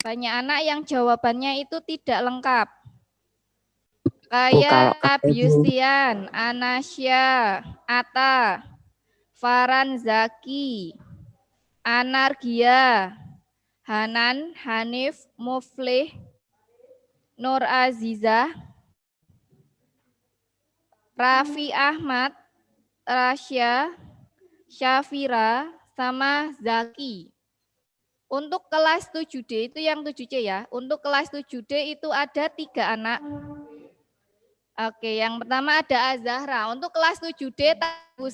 Banyak anak yang jawabannya itu tidak lengkap. Bu, kalau Kayak Yustian, Anasya, Ata, Faran Zaki, Anargia, Hanan, Hanif, Muflih, Nur Azizah, Raffi Ahmad, Rasya, Syafira, sama Zaki. Untuk kelas 7D itu yang 7C ya. Untuk kelas 7D itu ada 3 anak. Oke, yang pertama ada Azahra. Untuk kelas 7D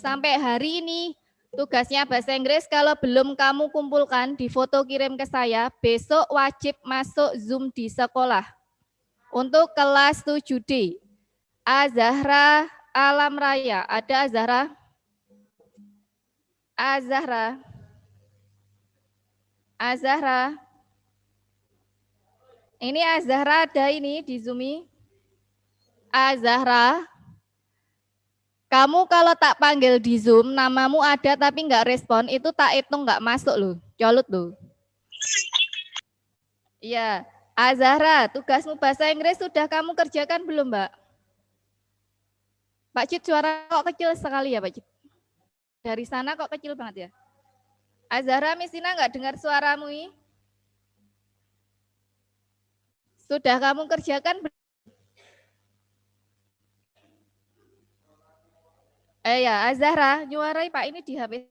sampai hari ini tugasnya bahasa Inggris kalau belum kamu kumpulkan di foto kirim ke saya, besok wajib masuk Zoom di sekolah. Untuk kelas 7D. Azahra Alam Raya. Ada Azahra? Azahra. Azahra. Ini Azahra ada ini di Zoom. Azahra. Kamu kalau tak panggil di Zoom, namamu ada tapi nggak respon, itu tak hitung nggak masuk loh, colut loh. Iya, Azahra, tugasmu bahasa Inggris sudah kamu kerjakan belum, Mbak? Pak Cid, suara kok kecil sekali ya, Pak Cid? Dari sana kok kecil banget ya? Azahra, Misina nggak dengar suaramu ini? Sudah kamu kerjakan belum? Ya, Azahra, nyuarai Pak ini di HP.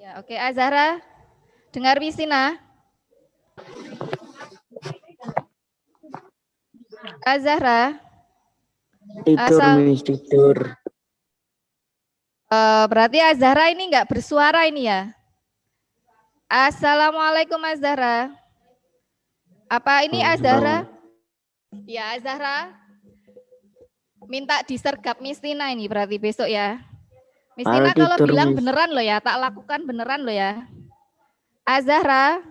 Ya, oke, Azahra, dengar Misina. Azahra. Tidur, Miss, tidur. Berarti Azahra ini nggak bersuara ini ya? Assalamualaikum Azahra. Apa ini Azahra? Ya Azahra. Minta disergap Mistina ini berarti besok ya. Mistina kalau tidur, bilang Miss. beneran loh ya, tak lakukan beneran loh ya. Azahra.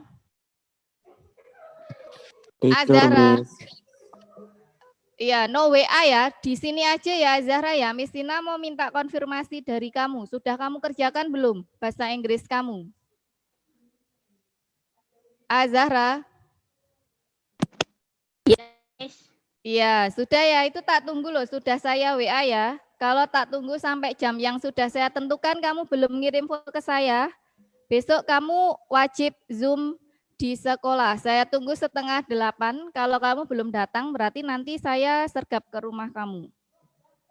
Tidur, Azahra. Miss. Iya, no WA ya. Di sini aja ya Azahra ya. Mistina mau minta konfirmasi dari kamu. Sudah kamu kerjakan belum bahasa Inggris kamu? Azahra. Yes. Iya, sudah ya. Itu tak tunggu loh. Sudah saya WA ya. Kalau tak tunggu sampai jam yang sudah saya tentukan, kamu belum ngirim foto ke saya, besok kamu wajib Zoom di sekolah. Saya tunggu 7:30. Kalau kamu belum datang, berarti nanti saya sergap ke rumah kamu.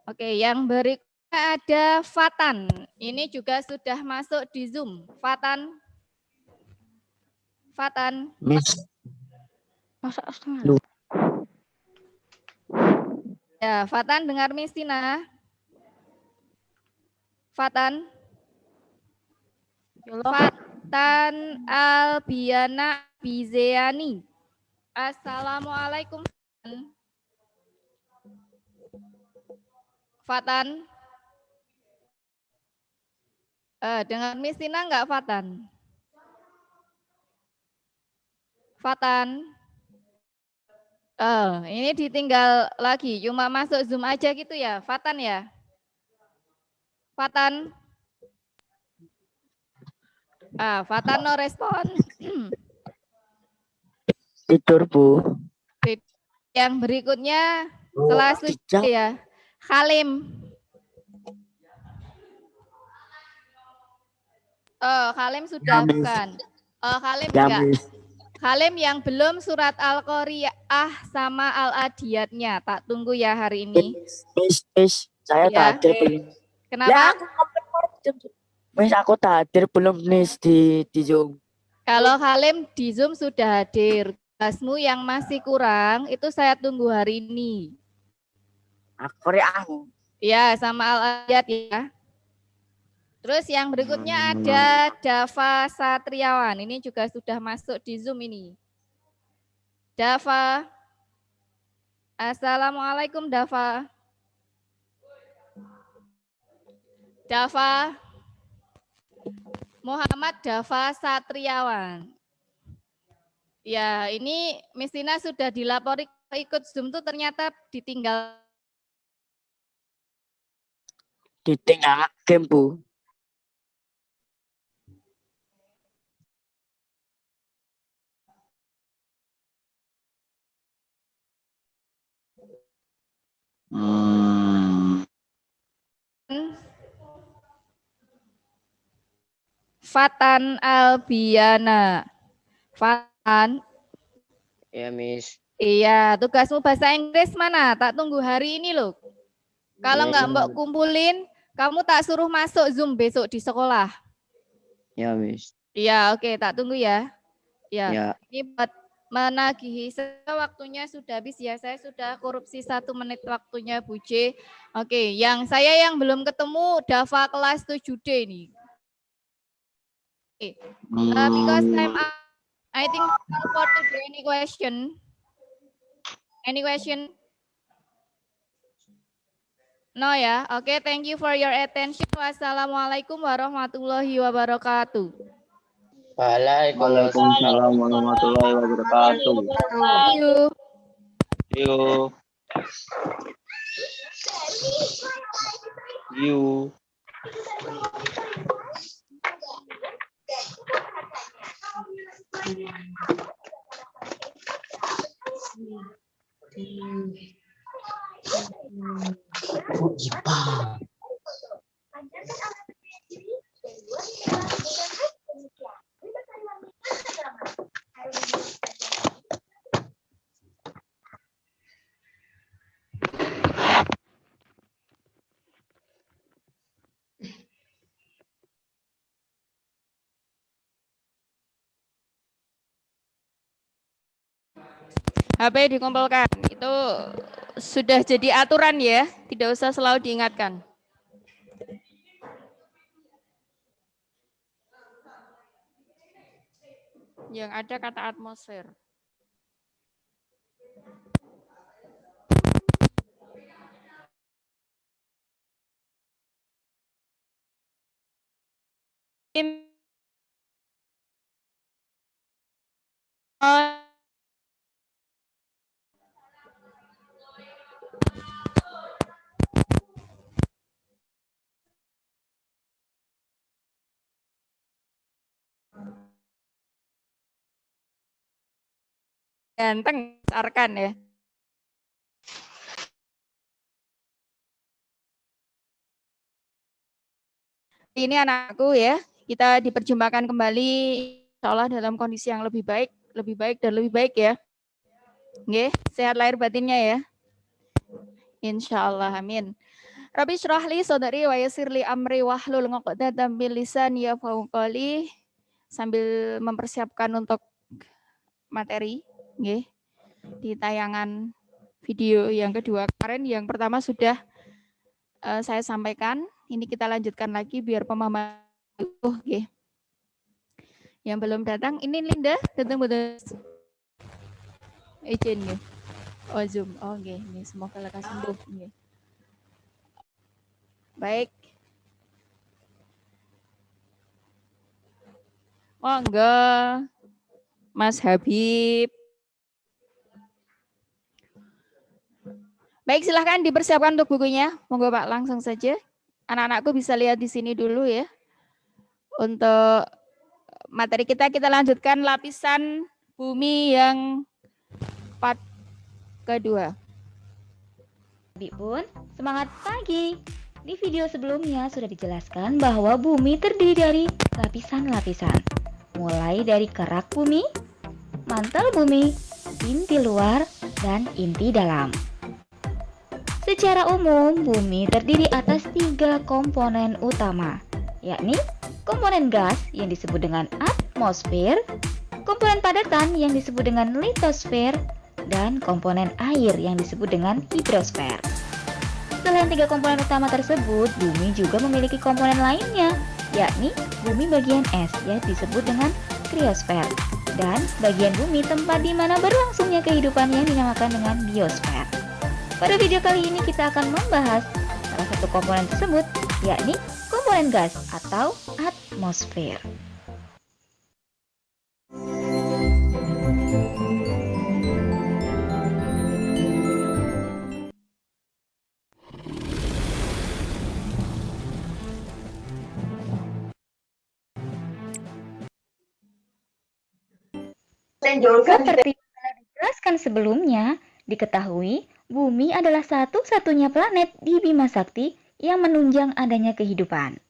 Oke, yang berikutnya ada Fatan. Ini juga sudah masuk di Zoom. Fatan. Fatan. Miss. Masa setengah? Ya, Fatan dengar Mistina. Fatan. Fatan Albiana Bizeani. Assalamualaikum. Fatan. Dengar Mistina enggak Fatan? Fatan. Ini ditinggal lagi, cuma masuk Zoom aja gitu ya, Fatan ya? Fatan. Fatan no respon. Tidur, Bu. Yang berikutnya kelas 7 ya. Halim. Halim sudah ya, bukan. Halim ya, enggak. Miss. Halim yang belum surat Al-Qari'ah sama Al-Adiyatnya. Tak tunggu ya hari ini. Miss, saya ya. tak hadir belum. Kenapa? Ya, Miss, aku tak hadir belum, Miss, di Zoom. Kalau Halim di Zoom sudah hadir. Tugasmu yang masih kurang, itu saya tunggu hari ini. Aku. Ya, sama Al-Adiyat ya. Terus yang berikutnya ada Dava Satriawan. Ini juga sudah masuk di Zoom ini. Dava. Assalamualaikum Dava. Dava. Muhammad Dava Satriawan. Ya, ini Miss Tina sudah dilapori ikut Zoom tuh ternyata ditinggal. Ditinggal game, Bu. Fatan Albiana. Fatan. Ya, Miss. Iya, tugasmu bahasa Inggris mana? Tak tunggu hari ini loh. Kalau Iya, nggak iya. Mbak kumpulin, kamu tak suruh masuk Zoom besok di sekolah. Ya, Miss. Iya, oke, tak tunggu ya. Ya, Ya. ini buat menagihi. Waktunya sudah habis ya. Saya sudah korupsi 1 menit waktunya Bu J. Oke, yang belum ketemu Dava kelas 7D nih. Okay. Because time up, I think for today any question? Any question? No ya. Oke, thank you for your attention. Wassalamualaikum warahmatullahi wabarakatuh. Waalaikumsalam warahmatullahi wabarakatuh. See you. You. You. HP dikumpulkan. Itu sudah jadi aturan ya, tidak usah selalu diingatkan. Yang ada kata atmosfer. Ganteng, Arkan ya. Ini anakku ya, kita diperjumpakan kembali insya Allah dalam kondisi yang lebih baik dan lebih baik ya. Nggih, sehat lahir batinnya ya. Insya Allah, amin. Rabbi syrah li sadri wa yassir li amri wahlul 'uqdatam min lisani yafqahu qawli. Sambil mempersiapkan untuk materi, nggih. Di tayangan video yang kedua. Kemarin yang pertama sudah saya sampaikan, ini kita lanjutkan lagi biar pemahaman nggih. Yang belum datang, ini Linda, datang betul. Izin nggih. Oh, Zoom. Oh, nggih, semoga lekas sembuh nggih. Baik. Monggo, Mas Habib. Baik, silahkan dipersiapkan untuk bukunya. Monggo Pak, langsung saja. Anak-anakku bisa lihat di sini dulu ya. Untuk materi kita lanjutkan lapisan bumi yang part kedua. Bun, semangat pagi. Di video sebelumnya sudah dijelaskan bahwa bumi terdiri dari lapisan-lapisan. Mulai dari kerak bumi, mantel bumi, inti luar, dan inti dalam. Secara umum, bumi terdiri atas 3 komponen utama, yakni komponen gas yang disebut dengan atmosfer, komponen padatan yang disebut dengan litosfer, dan komponen air yang disebut dengan hidrosfer. Selain 3 komponen utama tersebut, bumi juga memiliki komponen lainnya, yakni bumi bagian es yang disebut dengan kriosfer, dan bagian bumi tempat di mana berlangsungnya kehidupan yang dinamakan dengan biosfer. Pada video kali ini kita akan membahas salah satu komponen tersebut, yakni komponen gas atau atmosfer. Seperti yang telah dijelaskan sebelumnya, diketahui Bumi adalah satu-satunya planet di Bima Sakti yang menunjang adanya kehidupan.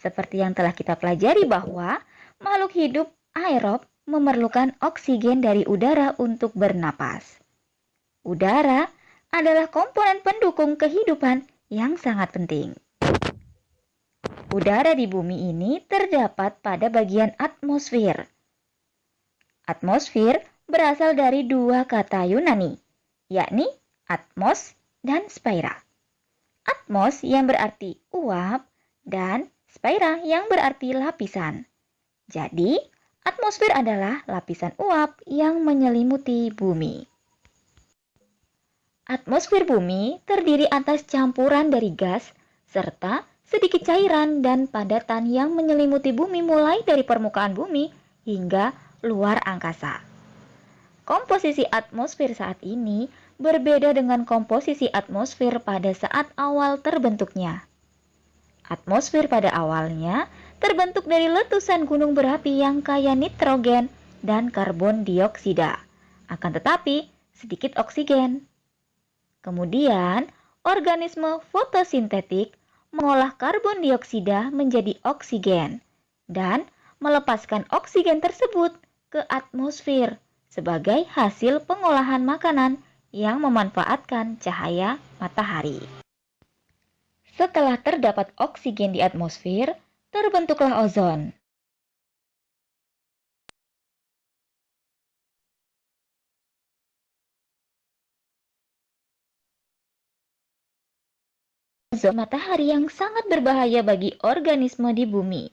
Seperti yang telah kita pelajari bahwa makhluk hidup aerob memerlukan oksigen dari udara untuk bernapas. Udara adalah komponen pendukung kehidupan yang sangat penting. Udara di bumi ini terdapat pada bagian atmosfer. Atmosfer berasal dari dua kata Yunani, yakni atmos dan spaira. Atmos yang berarti uap dan spaira yang berarti lapisan. Jadi, atmosfer adalah lapisan uap yang menyelimuti bumi. Atmosfer bumi terdiri atas campuran dari gas serta sedikit cairan dan padatan yang menyelimuti bumi mulai dari permukaan bumi hingga luar angkasa. Komposisi atmosfer saat ini berbeda dengan komposisi atmosfer pada saat awal terbentuknya. Atmosfer pada awalnya terbentuk dari letusan gunung berapi yang kaya nitrogen dan karbon dioksida, akan tetapi sedikit oksigen. Kemudian, organisme fotosintetik mengolah karbon dioksida menjadi oksigen dan melepaskan oksigen tersebut ke atmosfer sebagai hasil pengolahan makanan yang memanfaatkan cahaya matahari. Setelah terdapat oksigen di atmosfer, terbentuklah ozon. Ozon matahari yang sangat berbahaya bagi organisme di bumi.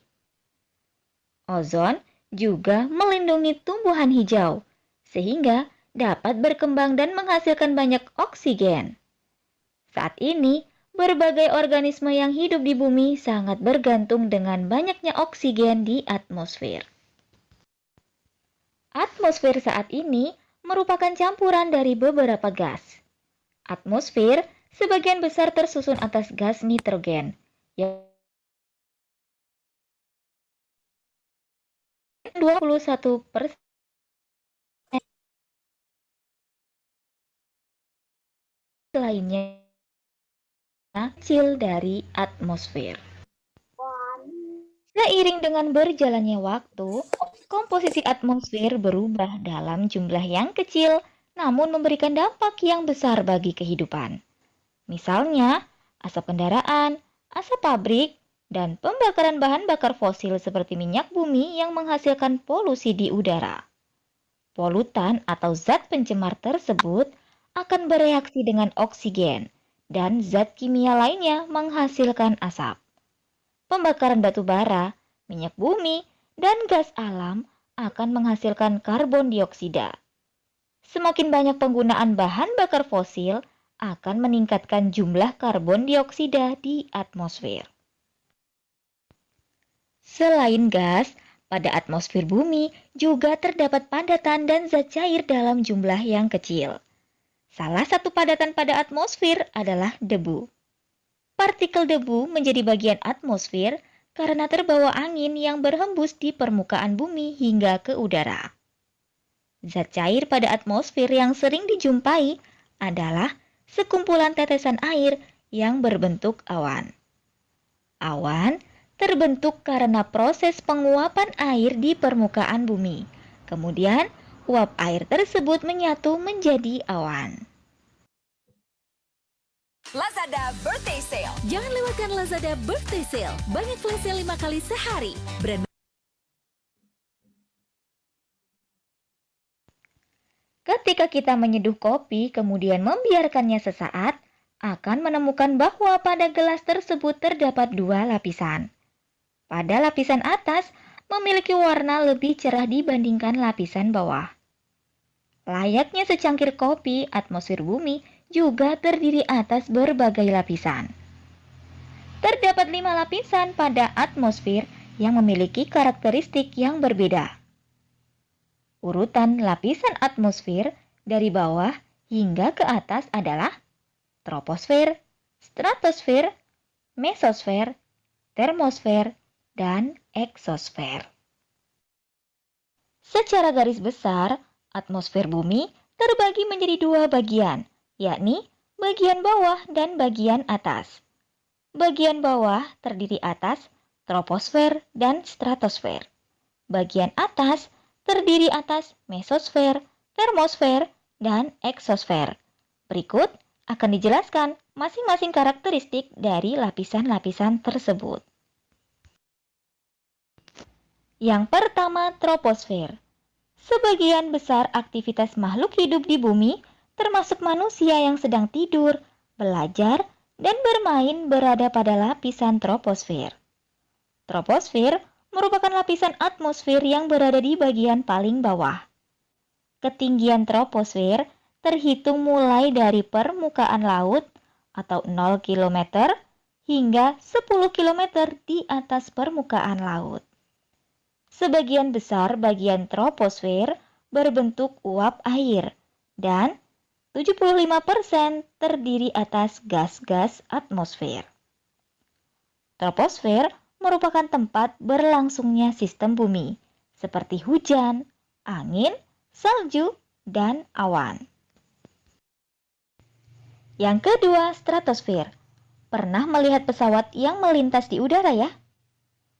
Ozon juga melindungi tumbuhan hijau, sehingga dapat berkembang dan menghasilkan banyak oksigen. Saat ini, berbagai organisme yang hidup di bumi sangat bergantung dengan banyaknya oksigen di atmosfer. Atmosfer saat ini merupakan campuran dari beberapa gas. Atmosfer sebagian besar tersusun atas gas nitrogen, yang 21% lainnya kecil dari atmosfer. Seiring dengan berjalannya waktu, komposisi atmosfer berubah dalam jumlah yang kecil namun memberikan dampak yang besar bagi kehidupan. Misalnya, asap kendaraan, asap pabrik, dan pembakaran bahan bakar fosil seperti minyak bumi yang menghasilkan polusi di udara. Polutan atau zat pencemar tersebut akan bereaksi dengan oksigen dan zat kimia lainnya menghasilkan asap. Pembakaran batu bara, minyak bumi, dan gas alam akan menghasilkan karbon dioksida. Semakin banyak penggunaan bahan bakar fosil akan meningkatkan jumlah karbon dioksida di atmosfer. Selain gas, pada atmosfer bumi juga terdapat padatan dan zat cair dalam jumlah yang kecil. Salah satu padatan pada atmosfer adalah debu. Partikel debu menjadi bagian atmosfer karena terbawa angin yang berhembus di permukaan bumi hingga ke udara. Zat cair pada atmosfer yang sering dijumpai adalah sekumpulan tetesan air yang berbentuk awan. Awan terbentuk karena proses penguapan air di permukaan bumi. Kemudian, uap air tersebut menyatu menjadi awan. Lazada Birthday Sale. Jangan lewatkan Lazada Birthday Sale. Banyak flash sale 5 kali sehari. Ketika kita menyeduh kopi kemudian membiarkannya sesaat, akan menemukan bahwa pada gelas tersebut terdapat dua lapisan. Pada lapisan atas memiliki warna lebih cerah dibandingkan lapisan bawah. Layaknya secangkir kopi, atmosfer bumi juga terdiri atas berbagai lapisan. Terdapat 5 lapisan pada atmosfer yang memiliki karakteristik yang berbeda. Urutan lapisan atmosfer dari bawah hingga ke atas adalah troposfer, stratosfer, mesosfer, termosfer, dan eksosfer. Secara garis besar, atmosfer bumi terbagi menjadi dua bagian, yakni bagian bawah dan bagian atas. Bagian bawah terdiri atas troposfer dan stratosfer. Bagian atas terdiri atas mesosfer, termosfer, dan eksosfer. Berikut akan dijelaskan masing-masing karakteristik dari lapisan-lapisan tersebut. Yang pertama, troposfer. Sebagian besar aktivitas makhluk hidup di bumi, termasuk manusia yang sedang tidur, belajar, dan bermain berada pada lapisan troposfer. Troposfer merupakan lapisan atmosfer yang berada di bagian paling bawah. Ketinggian troposfer terhitung mulai dari permukaan laut atau 0 km hingga 10 km di atas permukaan laut. Sebagian besar bagian troposfer berbentuk uap air dan 75% terdiri atas gas-gas atmosfer. Troposfer merupakan tempat berlangsungnya sistem bumi, seperti hujan, angin, salju, dan awan. Yang kedua, stratosfer. Pernah melihat pesawat yang melintas di udara ya?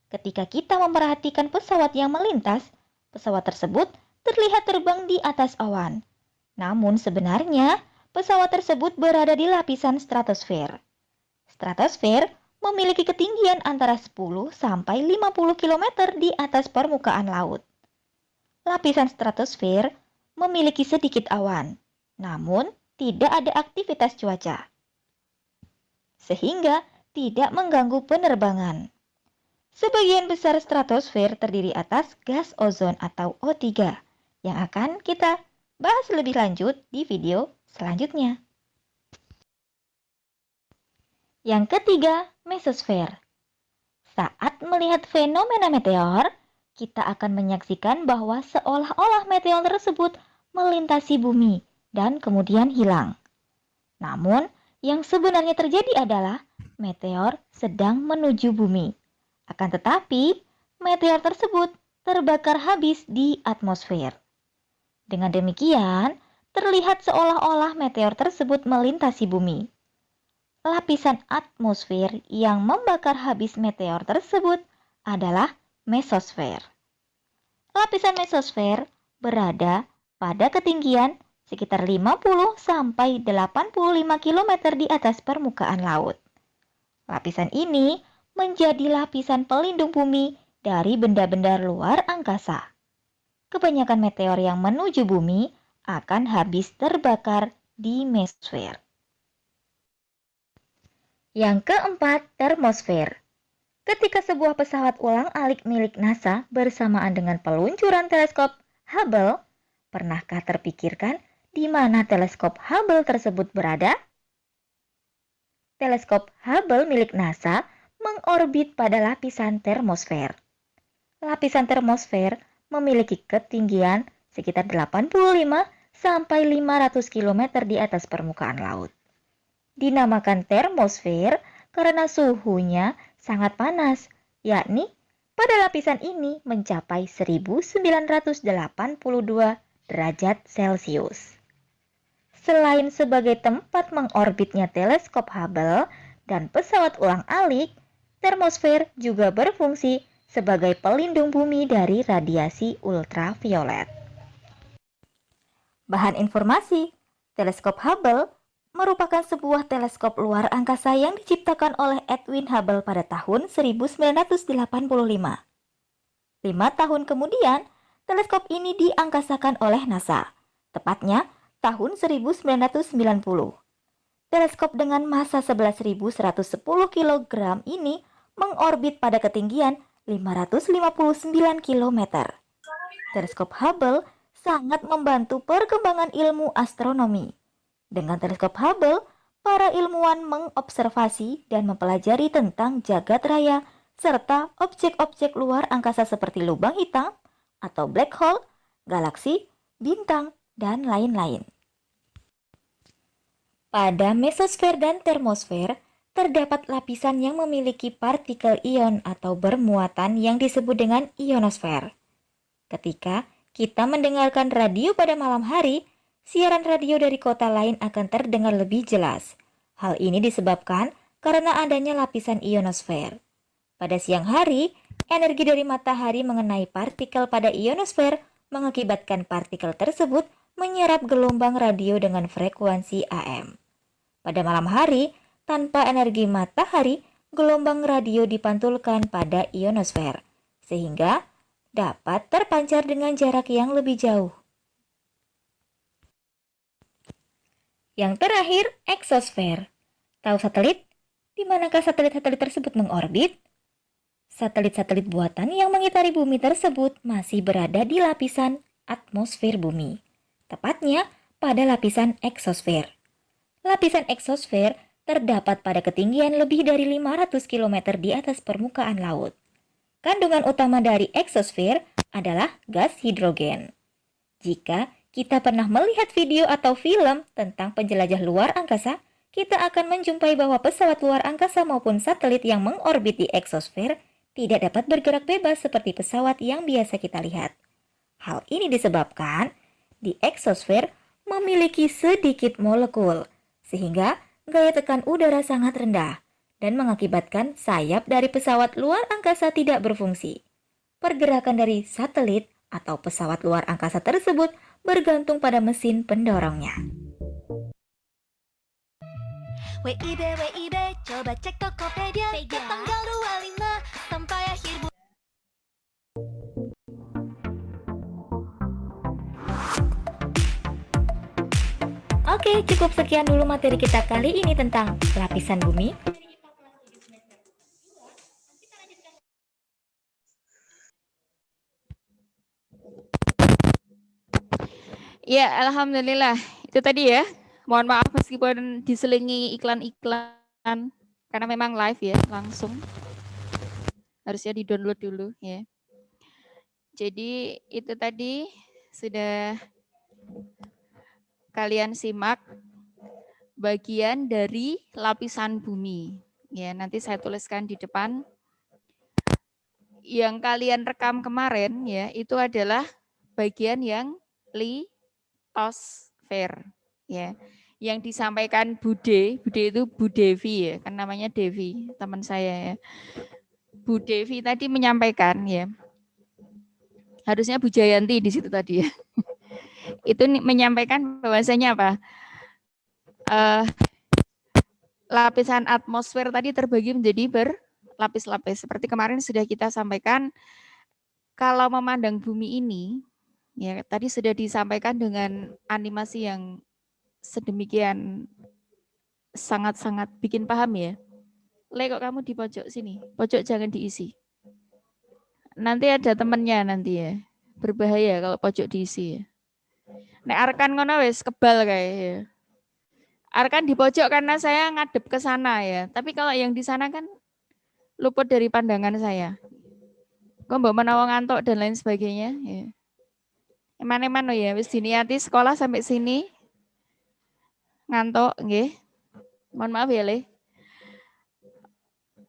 Ketika kita memperhatikan pesawat yang melintas, pesawat tersebut terlihat terbang di atas awan. Namun sebenarnya, pesawat tersebut berada di lapisan stratosfer. Stratosfer memiliki ketinggian antara 10 sampai 50 km di atas permukaan laut. Lapisan stratosfer memiliki sedikit awan, namun tidak ada aktivitas cuaca, sehingga tidak mengganggu penerbangan. Sebagian besar stratosfer terdiri atas gas ozon atau O3 yang akan kita bahas lebih lanjut di video selanjutnya. Yang ketiga, mesosfer. Saat melihat fenomena meteor, kita akan menyaksikan bahwa seolah-olah meteor tersebut melintasi bumi dan kemudian hilang. Namun, yang sebenarnya terjadi adalah meteor sedang menuju bumi. Akan tetapi, meteor tersebut terbakar habis di atmosfer. Dengan demikian, terlihat seolah-olah meteor tersebut melintasi bumi. Lapisan atmosfer yang membakar habis meteor tersebut adalah mesosfer. Lapisan mesosfer berada pada ketinggian sekitar 50 sampai 85 km di atas permukaan laut. Lapisan ini menjadi lapisan pelindung bumi dari benda-benda luar angkasa. Kebanyakan meteor yang menuju bumi akan habis terbakar di mesosfer. Yang keempat, termosfer. Ketika sebuah pesawat ulang-alik milik NASA bersamaan dengan peluncuran teleskop Hubble, pernahkah terpikirkan di mana teleskop Hubble tersebut berada? Teleskop Hubble milik NASA mengorbit pada lapisan termosfer. Lapisan termosfer memiliki ketinggian sekitar 85 sampai 500 km di atas permukaan laut. Dinamakan termosfer karena suhunya sangat panas, yakni pada lapisan ini mencapai 1982 derajat Celcius. Selain sebagai tempat mengorbitnya teleskop Hubble dan pesawat ulang-alik, termosfer juga berfungsi sebagai pelindung bumi dari radiasi ultraviolet. Bahan informasi, teleskop Hubble merupakan sebuah teleskop luar angkasa yang diciptakan oleh Edwin Hubble pada tahun 1985. 5 tahun kemudian, teleskop ini diangkasakan oleh NASA, tepatnya tahun 1990. Teleskop dengan massa 11.110 kg ini mengorbit pada ketinggian 559 km. Teleskop Hubble sangat membantu perkembangan ilmu astronomi. Dengan teleskop Hubble, para ilmuwan mengobservasi dan mempelajari tentang jagat raya serta objek-objek luar angkasa seperti lubang hitam atau black hole, galaksi, bintang, dan lain-lain. Pada mesosfer dan termosfer, terdapat lapisan yang memiliki partikel ion atau bermuatan yang disebut dengan ionosfer. Ketika kita mendengarkan radio pada malam hari, siaran radio dari kota lain akan terdengar lebih jelas. Hal ini disebabkan karena adanya lapisan ionosfer. Pada siang hari, energi dari matahari mengenai partikel pada ionosfer mengakibatkan partikel tersebut menyerap gelombang radio dengan frekuensi AM. Pada malam hari, tanpa energi matahari, gelombang radio dipantulkan pada ionosfer, sehingga dapat terpancar dengan jarak yang lebih jauh. Yang terakhir, eksosfer. Tahu satelit? Di manakah satelit-satelit tersebut mengorbit? Satelit-satelit buatan yang mengitari bumi tersebut masih berada di lapisan atmosfer bumi, tepatnya pada lapisan eksosfer. Lapisan eksosfer terdapat pada ketinggian lebih dari 500 km di atas permukaan laut. Kandungan utama dari eksosfer adalah gas hidrogen. Jika kita pernah melihat video atau film tentang penjelajah luar angkasa, kita akan menjumpai bahwa pesawat luar angkasa maupun satelit yang mengorbit di eksosfer tidak dapat bergerak bebas seperti pesawat yang biasa kita lihat. Hal ini disebabkan di eksosfer memiliki sedikit molekul, sehingga gaya tekan udara sangat rendah dan mengakibatkan sayap dari pesawat luar angkasa tidak berfungsi. Pergerakan dari satelit atau pesawat luar angkasa tersebut bergantung pada mesin pendorongnya. WIB, coba cek Tokopedia ke tanggal 25 sampai akhir bulan. Oke, cukup sekian dulu materi kita kali ini tentang lapisan bumi. Ya, alhamdulillah. Itu tadi ya. Mohon maaf meskipun diselingi iklan-iklan karena memang live ya, langsung. Harusnya di-download dulu ya. Jadi itu tadi sudah kalian simak bagian dari lapisan bumi. Ya, nanti saya tuliskan di depan. Yang kalian rekam kemarin ya, itu adalah bagian yang litosfer ya. Yang disampaikan Bude itu Bu Devi ya, kan namanya Devi, teman saya ya. Bu Devi tadi menyampaikan ya. Harusnya Bu Jayanti di situ tadi ya. Itu menyampaikan bahwasanya apa? Lapisan atmosfer tadi terbagi menjadi berlapis-lapis. Seperti kemarin sudah kita sampaikan, kalau memandang bumi ini, ya tadi sudah disampaikan dengan animasi yang sedemikian sangat-sangat bikin paham ya. Le, kok kamu di pojok sini? Pojok jangan diisi. Nanti ada temennya nanti ya. Berbahaya kalau pojok diisi ya. Nek Arkan ngono wis kebal kayak ya. Arkan di pojok karena saya ngadep ke sana ya. Tapi kalau yang di sana kan luput dari pandangan saya. Kok mbok menawa ngantuk dan lain sebagainya ya. Eman-eman ya wis diniati sekolah sampai sini. Ngantuk nggih. Mohon maaf ya, Le.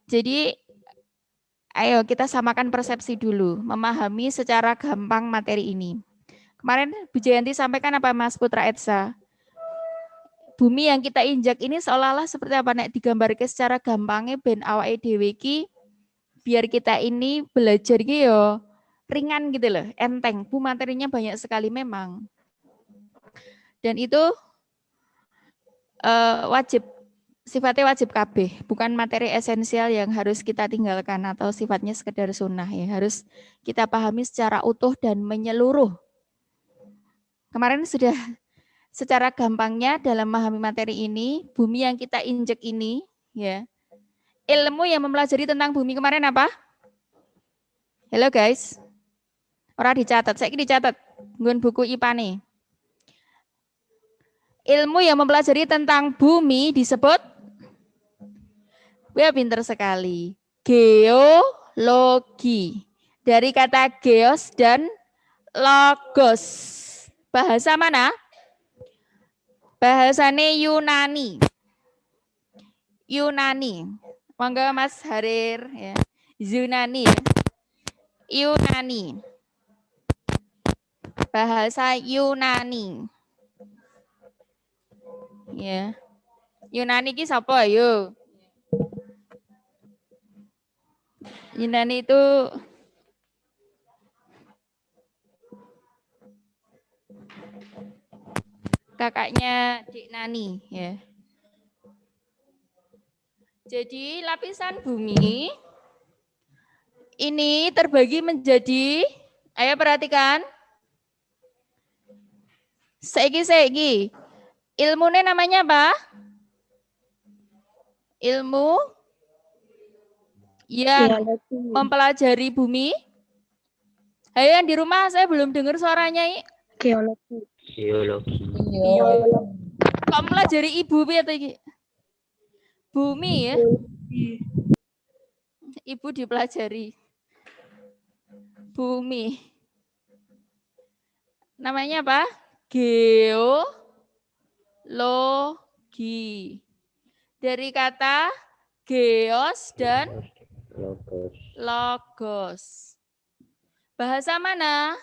Jadi ayo kita samakan persepsi dulu, memahami secara gampang materi ini. Kemarin Bu Jayanti sampaikan apa Mas Putra Etsa? Bumi yang kita injak ini seolah-olah seperti apa nek digambarke secara gampangnya ben awake dhewe iki biar kita ini belajar iki yo ringan gitu loh, enteng. Bu materinya banyak sekali memang. Dan itu wajib, sifatnya wajib kabeh, bukan materi esensial yang harus kita tinggalkan atau sifatnya sekedar sunnah ya, harus kita pahami secara utuh dan menyeluruh. Kemarin sudah secara gampangnya dalam memahami materi ini, bumi yang kita injek ini ya, ilmu yang mempelajari tentang bumi kemarin apa? Halo guys, orang dicatat, saya dicatat, nggon buku IPA nih. Ilmu yang mempelajari tentang bumi disebut, wah pinter sekali, geologi. Dari kata geos dan logos. Bahasa mana? Bahasane Yunani. Yunani. Monggo Mas Harir ya. Yunani. Yunani. bahasa Yunani. Ya. Yunani ki sapa ayo? Yunani itu kakaknya Dik Nani ya. Jadi lapisan bumi ini terbagi menjadi, ayo perhatikan. Seiki. Ilmunya namanya apa? Ilmu yang mempelajari bumi. Ayo yang di rumah, saya belum dengar suaranya. Geologi. Kok mempelajari ibu atau bumi ya? Ibu dipelajari bumi. Namanya apa? Geologi. Dari kata geos dan logos. Bahasa mana?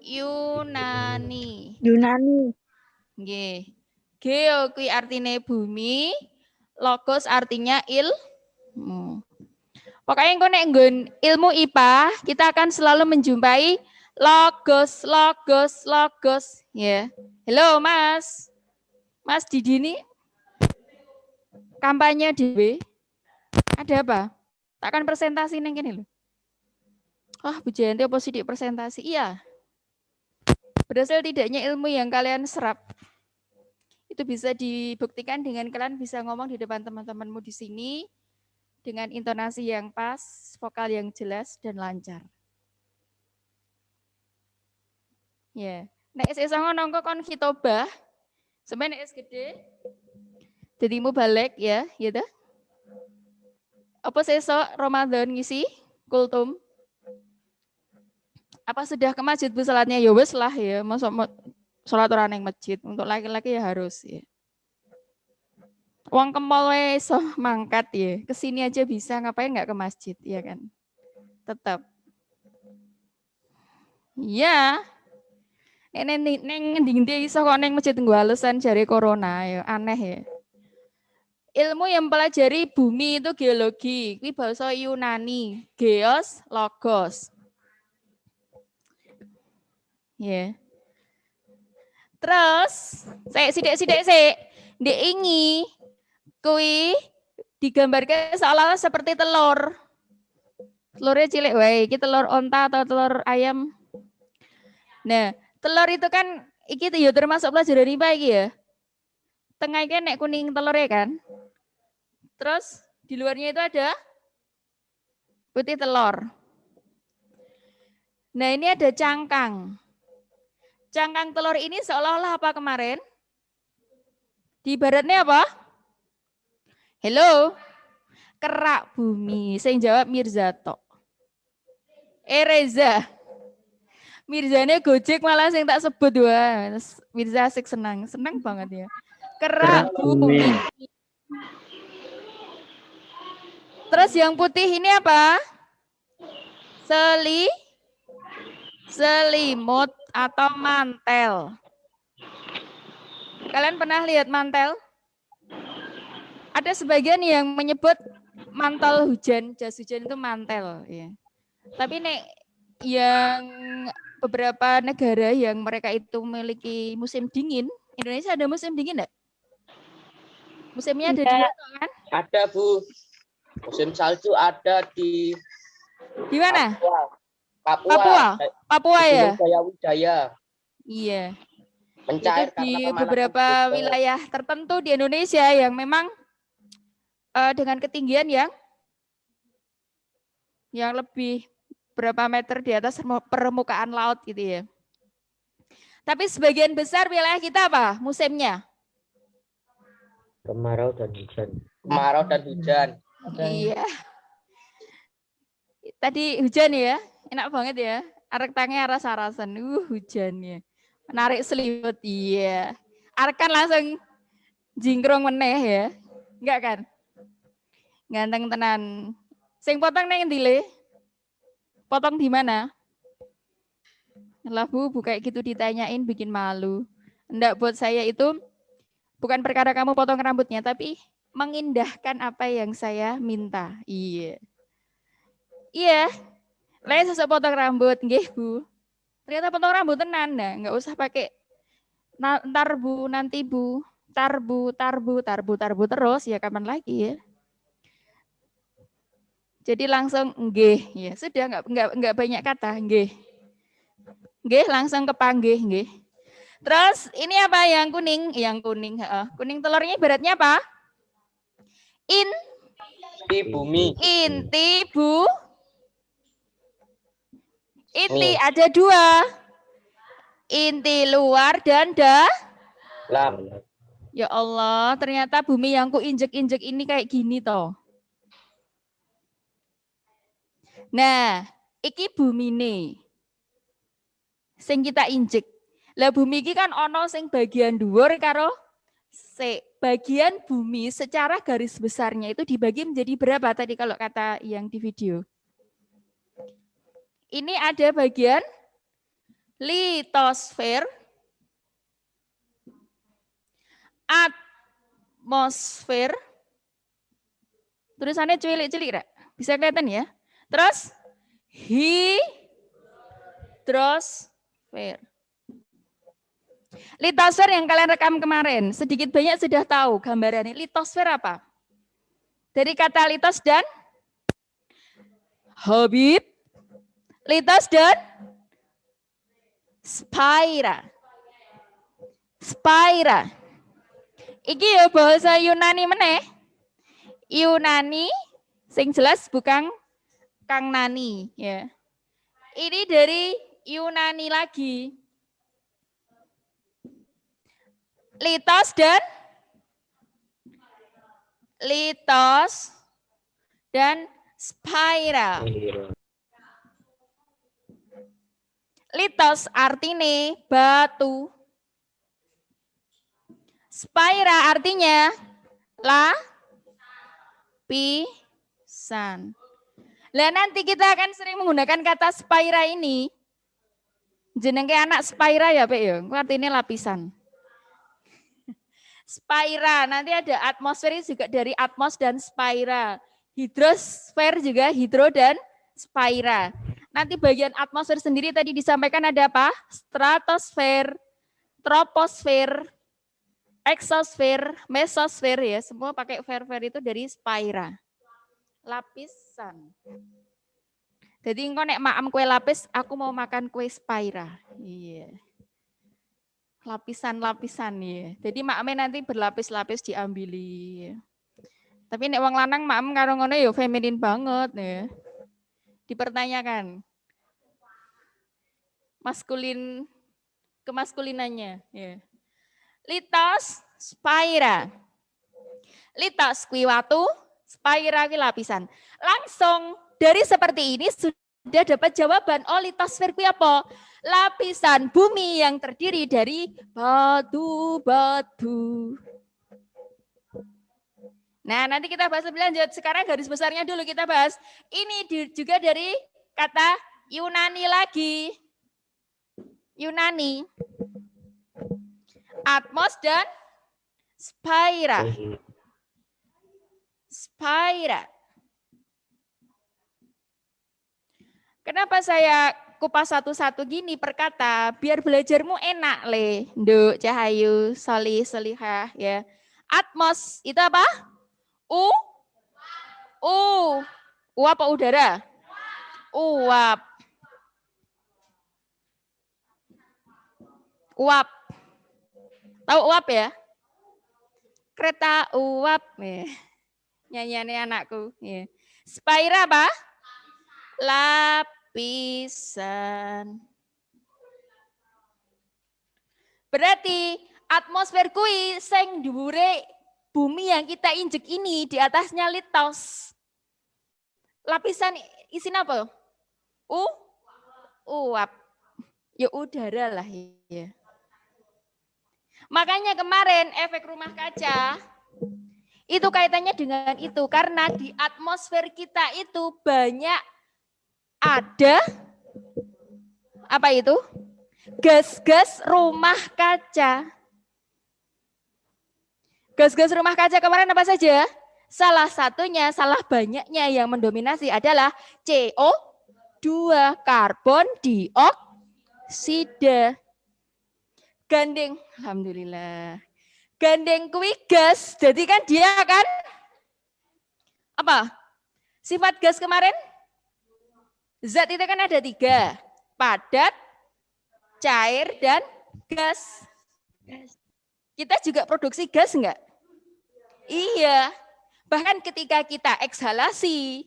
Yunani. Nggih. Geo kuwi artine bumi, logos artinya ilmu. Pokoknya engko nek nggon ilmu IPA, kita akan selalu menjumpai logos. Ya. Halo Mas. Mas Didi ini kampanye DW. Ada apa? Takkan presentasi neng kene lho. Wah, Bu Jayanti apa sidik presentasi? Iya. Berhasil tidaknya ilmu yang kalian serap itu bisa dibuktikan dengan kalian bisa ngomong di depan teman-temanmu di sini dengan intonasi yang pas, vokal yang jelas dan lancar. Ya, nek iso ngono kon khitobah, sampe nek gede dadimu balik ya, ya dah. Apa sesok Ramadan ngisi kultum? Apa sudah ke masjid Bu salatnya? Ya wis lah ya, masuk salat ora ning masjid. Untuk laki-laki ya harus ya. Wong ke mall wis mangkat ya. Kesini aja bisa, ngapain nggak ke masjid, ya kan? Tetap. Iya. Neng ndi iso kok ning masjid nggo alasan jare corona ya, aneh ya. Ilmu yang mempelajari bumi itu geologi, kuwi bahasa Yunani, geos, logos. Ya. Terus, saya sidik ndek ingi kuwi digambarkan seolah-olah seperti telur. Telurnya cilik wae, iki telur onta atau telur ayam. Nah, telur itu kan iki ya termasuk pelajaran IPA iki ya. Tengahnya nek kuning telur ya kan. Terus di luarnya itu ada putih telur. Nah, ini ada cangkang. Cangkang telur ini seolah-olah apa kemarin? Di ibaratnya apa? Hello? Kerak bumi. Saya jawab Mirzato. Reza. Mirzanya Gojek malah yang tak sebut wah. Mirza asik senang banget ya. Kerak bumi. Terus yang putih ini apa? Selimut atau mantel. Kalian pernah lihat mantel? Ada sebagian yang menyebut mantel hujan, jas hujan itu mantel ya. Tapi nek yang beberapa negara yang mereka itu memiliki musim dingin, Indonesia ada musim dingin enggak? Musimnya ada di mana kan? Ada Bu. Musim salju ada di mana? Papua Ya? Wijaya. Iya. Mencair itu di karena beberapa wilayah tertentu di Indonesia yang memang dengan ketinggian yang lebih berapa meter di atas permukaan laut gitu ya. Tapi sebagian besar wilayah kita apa musimnya? Kemarau dan hujan. Iya. Tadi hujan ya, enak banget ya. Arek tangi aras-arasan, hujannya. Menarik selimut, iya. Arek kan langsung jingkrong meneh ya. Enggak kan? Ganteng tenan. Sing potong neng endi le? Potong di mana? Lah Bu, kayak gitu ditanyain bikin malu. Enggak, buat saya itu bukan perkara kamu potong rambutnya, tapi mengindahkan apa yang saya minta. Iya. Iya. Lain sesuk potong rambut, nggih Bu. Ternyata potong rambut tenan, nah, enggak usah pakai ntar Bu, nanti Bu, tarbu terus ya kapan lagi ya. Jadi langsung nggih, ya sudah enggak banyak kata, nggih. Nggih, langsung kepanggih nggih. Terus ini apa yang kuning? Yang kuning, kuning telurnya ibaratnya apa? Inti bumi. Inti Bu. Inti ada dua. Inti luar dan Dalam. Ya Allah, ternyata bumi yang ku injek-injek ini kayak gini toh. Nah, iki bumi nih. Sing kita injek. Lah bumi iki kan ono sing bagian dhuwur karo bagian bumi secara garis besarnya itu dibagi menjadi berapa tadi kalau kata yang di video? Ini ada bagian litosfer, atmosfer, tulisannya cilik-cilik, bisa kelihatan ya? Terus hidrosfer. Litosfer yang kalian rekam kemarin, sedikit banyak sudah tahu gambarannya. Litosfer apa? Dari kata litos dan Habib, litos dan spira. Spira. Iki ya bahasa Yunani meneh. Yunani sing jelas bukan Kang Nani ya. Ini dari Yunani lagi. Litos dan spira. Litos artinya batu. Spira artinya lapisan. Lah nanti kita akan sering menggunakan kata spira ini. Jenenge anak spira ya, Pak ya. Artinya lapisan. Spira, nanti ada atmosfer juga dari atmos dan spira. Hidrosfer juga hidro dan spira. Nanti bagian atmosfer sendiri tadi disampaikan ada apa? Stratosfer, troposfer, eksosfer, mesosfer ya. Semua pakai fer itu dari spira. Lapisan. Jadi engko nek maem kue lapis, aku mau makan kue spira. Iya. Lapisan-lapisan ya. Jadi makme nanti berlapis-lapis diambili. Tapi nek wong lanang maem karo ngono ya feminin banget ya. Dipertanyakan. Kemaskulinannya ya. Litos, spira. Litos kuwi watu, spira kuwi lapisan. Langsung dari seperti ini sudah dapat jawaban. Oh, litosfer kuwi apa? Lapisan bumi yang terdiri dari batu-batu. Nah, nanti kita bahas lebih lanjut. Sekarang garis besarnya dulu kita bahas. Ini juga dari kata Yunani lagi. Yunani. Atmos dan spira. Spira. Kenapa saya kupas satu-satu gini per kata, biar belajarmu enak le, Nduk, Cahayu, Solihah ya. Atmos itu apa? U apa udara? Uap. Uap. Tahu uap ya? Kereta uap ya. Nyanyiannya anakku ya. Spira apa? Lapisan. Berarti atmosfer kui sing dhuwure bumi yang kita injek ini di atasnya litos. Lapisan isinya apa? Uap. Ya udara lah ya. Makanya kemarin efek rumah kaca itu kaitannya dengan itu karena di atmosfer kita itu banyak ada apa itu? Gas-gas rumah kaca. Gas-gas rumah kaca kemarin apa saja? Salah satunya, salah banyaknya yang mendominasi adalah CO2, karbon dioksida. Gandeng, alhamdulillah. Gandeng kuwi gas, jadi kan dia kan apa? Sifat gas kemarin? Zat itu kan ada 3, padat, cair, dan gas. Kita juga produksi gas enggak? Iya. Bahkan ketika kita eksalasi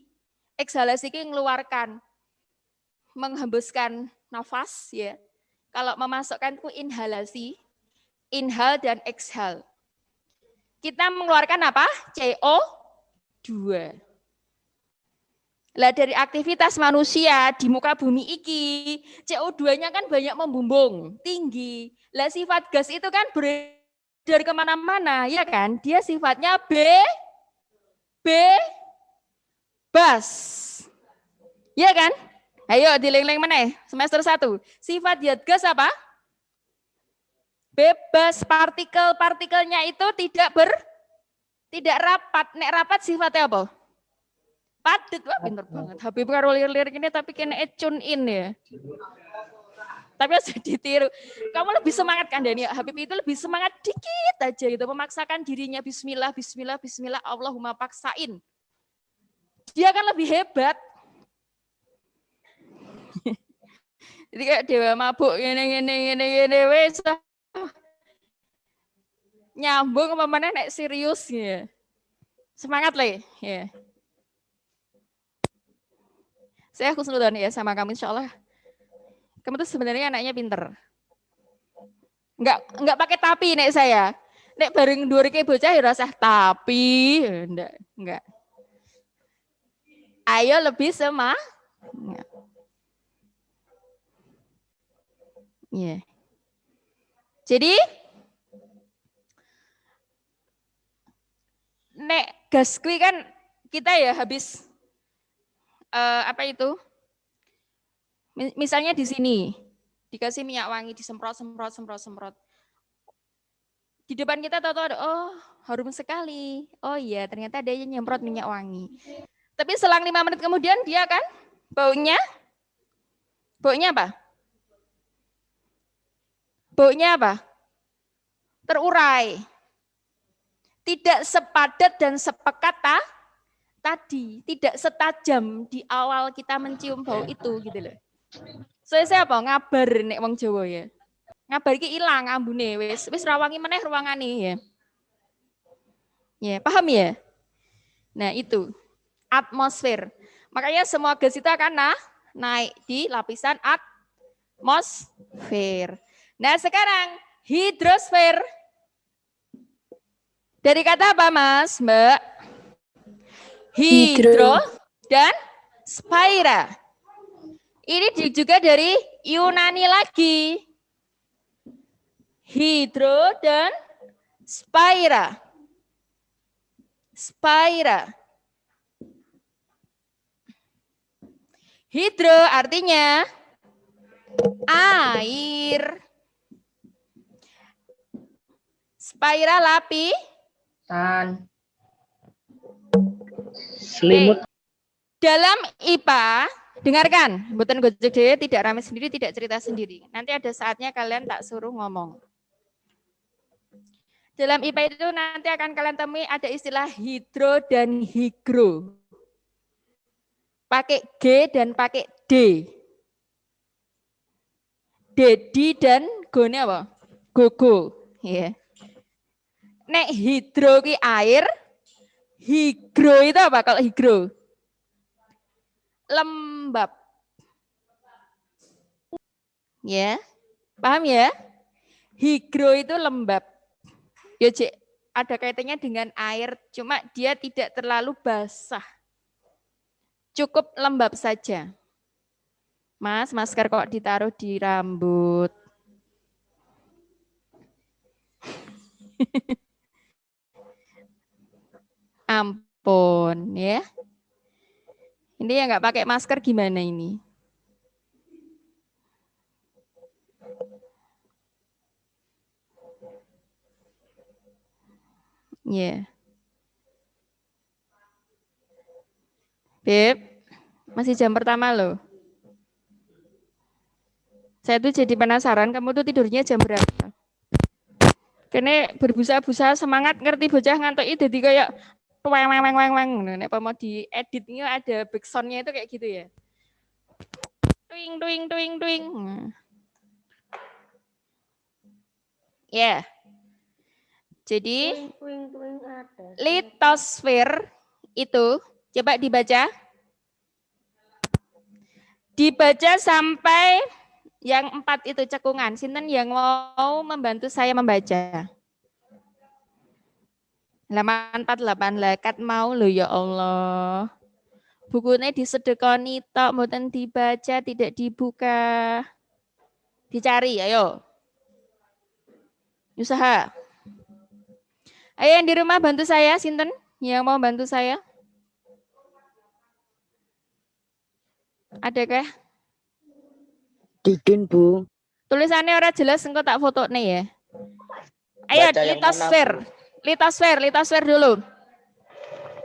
itu mengeluarkan, menghembuskan nafas ya. Kalau memasukkan itu inhalasi, inhal dan exhale. Kita mengeluarkan apa? CO2. Lah dari aktivitas manusia di muka bumi iki, CO2-nya kan banyak membumbung, tinggi. Lah sifat gas itu kan beredar kemana-mana, ya kan? Dia sifatnya bebas. Ya kan? Ayo dileng-leng meneh, semester 1. Sifat zat gas apa? Bebas, partikel-partikelnya itu tidak rapat. Nek rapat sifatnya apa? Padat. Wah, pinter banget. Habib karo lirik ini tapi kena tune in ya. Tapi harus ditiru. Kamu lebih semangat kan Dani? Habib itu lebih semangat dikit aja gitu. Memaksakan dirinya bismillah, bismillah, bismillah, Allahumma paksain. Dia kan lebih hebat. Jadi kayak dewa mabuk gini wes. Nyambung apa mana nek serius ya. Semangat Le ya. Saya khusnudzon ya sama kamu insyaallah. Kamu tuh sebenarnya anaknya pinter. Enggak pakai tapi nek saya. Nek bareng dhuwur iki bocah ya rasah tapi enggak. Ayo lebih semangat. Ya. Jadi nek gas kuwi kan kita ya habis apa itu? Misalnya di sini dikasih minyak wangi disemprot. Di depan kita tahu-tahu ada oh harum sekali. Oh iya ternyata dia nyemprot minyak wangi. Tapi selang 5 menit kemudian dia kan baunya apa? Baunya apa? Terurai. Tidak sepadat dan sepekat tadi. Tidak setajam di awal kita mencium bau itu gitu loh. Saya apa? Ngabar nek wong Jawa ya. Ngabar iki ilang ambune wis rawangi meneh ruangane ya. Ya, paham ya? Nah, itu atmosfer. Makanya semua gas itu akan naik di lapisan atmosfer. Nah, sekarang hidrosfer. Dari kata apa, Mas, Mbak? Hidro dan spaira. Ini juga dari Yunani lagi. Hidro dan spaira. Hidro artinya air. Spaira lapisan. Selimut. Dalam IPA, dengarkan, mboten gojek dhewe, tidak rame sendiri, tidak cerita sendiri. Nanti ada saatnya kalian tak suruh ngomong. Dalam IPA itu nanti akan kalian temui ada istilah hidro dan higro. Pakai G dan pakai D. Dedi dan gone apa? Gogo. Ya. Nek hidro ki air, higro itu apa kalau higro? Lembab. Ya. Paham ya? Higro itu lembab. Ya, Cik, ada kaitannya dengan air, cuma dia tidak terlalu basah. Cukup lembab saja. Mas, masker kok ditaruh di rambut? Ampun, ya. Ini yang nggak pakai masker gimana ini? Ya. Beb, masih jam pertama loh. Saya tuh jadi penasaran, kamu tuh tidurnya jam berapa? Kene berbusa-busa semangat ngerti bocah ngantuk itu jadi kayak weng weng weng weng weng. Nek apa mau dieditnya ada backsoundnya itu kayak gitu ya. Twing twing twing twing. Ya. Jadi litosfer itu coba dibaca. Dibaca sampai yang 4 itu cekungan. Sinten yang mau membantu saya membaca? Halaman 48 lekat mau lo ya Allah. Bukunya disedekoni tok mboten dibaca, tidak dibuka. Dicari, ayo. Usaha. Ayo yang di rumah bantu saya, sinten yang mau bantu saya? Adakah? Didin, Bu. Tulisannya ora jelas, engkau tak foto nih ya. Ayo Baca yang mana, litosfer. Bu? Litosfer dulu.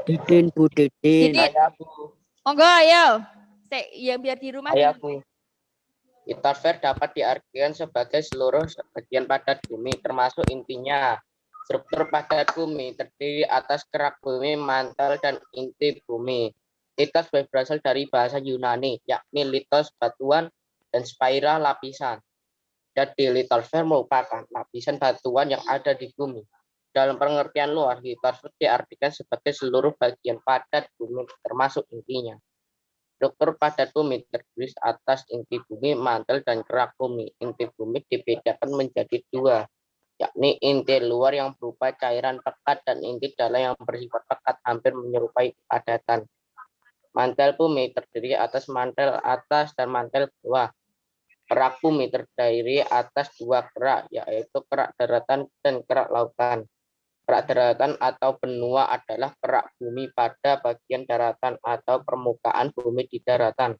Didin, Bu, Didin. Didit. Saya, Bu. Monggo ayo. Ya biar di rumah Saya, dulu. Bu. Litosfer dapat diartikan sebagai seluruh bagian padat bumi, termasuk intinya. Struktur padat bumi terdiri atas kerak bumi, mantel, dan inti bumi. Litos berasal dari bahasa Yunani, yakni litos batuan dan spaira lapisan. Jadi litosfer merupakan lapisan batuan yang ada di bumi. Dalam pengertian luas, litosfer diartikan sebagai seluruh bagian padat bumi, termasuk intinya. Struktur padat bumi terdiri atas inti bumi, mantel, dan kerak bumi. Inti bumi dibedakan menjadi 2, yakni inti luar yang berupa cairan pekat dan inti dalam yang bersifat pekat hampir menyerupai padatan. Mantel bumi terdiri atas mantel atas dan mantel bawah. Kerak bumi terdiri atas 2 kerak, yaitu kerak daratan dan kerak lautan. Kerak daratan atau benua adalah kerak bumi pada bagian daratan atau permukaan bumi di daratan.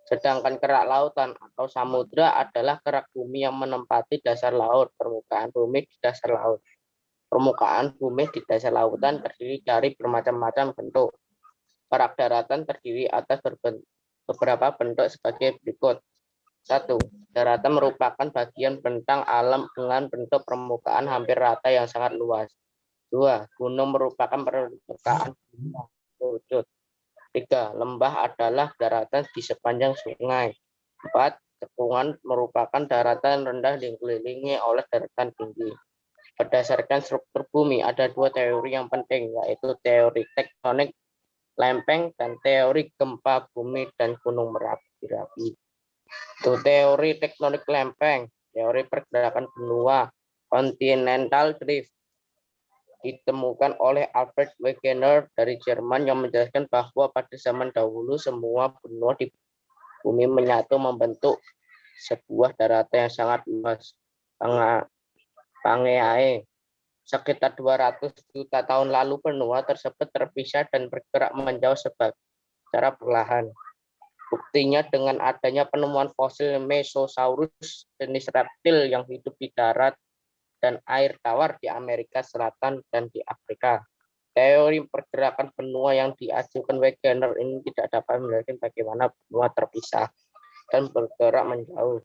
Sedangkan kerak lautan atau samudra adalah kerak bumi yang menempati dasar laut, permukaan bumi di dasar laut. Permukaan bumi di dasar lautan terdiri dari bermacam-macam bentuk. Kerak daratan terdiri atas beberapa bentuk sebagai berikut. 1. Daratan merupakan bagian bentang alam dengan bentuk permukaan hampir rata yang sangat luas. 2. Gunung merupakan permukaan wujud. 3. Lembah adalah daratan di sepanjang sungai. 4. Cekungan merupakan daratan rendah dikelilingi oleh daratan tinggi. Berdasarkan struktur bumi, ada 2 teori yang penting, yaitu teori tektonik lempeng dan teori gempa bumi dan gunung berapi. Itu teori tektonik lempeng, teori pergerakan benua, continental drift, ditemukan oleh Albert Wegener dari Jerman yang menjelaskan bahwa pada zaman dahulu semua benua di bumi menyatu membentuk sebuah daratan yang sangat luas. Pangeae. Sekitar 200 juta tahun lalu benua tersebut terpisah dan bergerak menjauh secara perlahan. Buktinya dengan adanya penemuan fosil Mesosaurus, jenis reptil yang hidup di darat dan air tawar di Amerika Selatan dan di Afrika. Teori pergerakan benua yang diajukan Wegener ini tidak dapat menjelaskan bagaimana benua terpisah dan bergerak menjauh.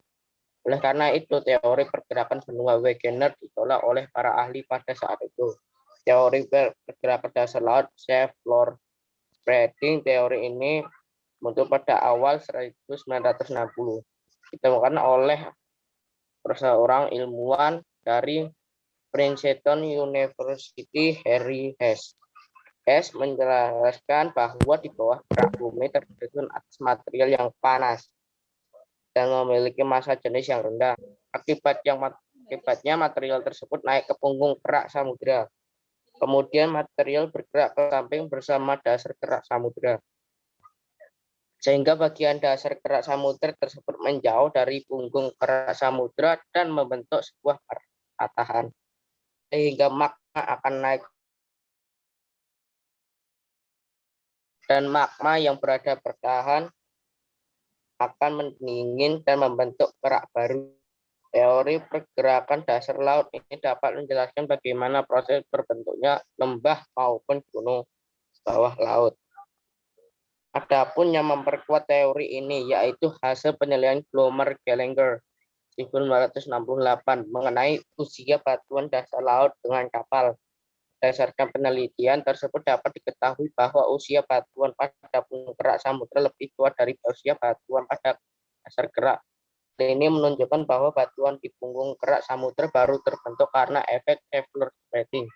Oleh karena itu, teori pergerakan benua Wegener ditolak oleh para ahli pada saat itu. Teori pergerakan dasar laut, safe floor spreading, teori ini muncul pada awal 1960. Ditemukan oleh seorang ilmuwan dari Princeton University, Harry Hess. Hess menjelaskan bahwa di bawah kerak bumi tersusun atas material yang panas dan memiliki massa jenis yang rendah. Akibatnya material tersebut naik ke punggung kerak samudra. Kemudian material bergerak ke samping bersama dasar kerak samudra. Sehingga bagian dasar kerak samudra tersebut menjauh dari punggung kerak samudra dan membentuk sebuah patahan. Sehingga magma akan naik. Dan magma yang berada bertahan akan mendingin dan membentuk kerak baru. Teori pergerakan dasar laut ini dapat menjelaskan bagaimana proses berbentuknya lembah maupun gunung bawah laut. Adapun yang memperkuat teori ini yaitu hasil penilaian Glomer-Gallagher 1968 mengenai usia batuan dasar laut dengan kapal. Berdasarkan penelitian tersebut dapat diketahui bahwa usia batuan pada punggung kerak samudera lebih tua dari usia batuan pada dasar kerak. Ini menunjukkan bahwa batuan di punggung kerak samudera baru terbentuk karena efek Kepler spreading.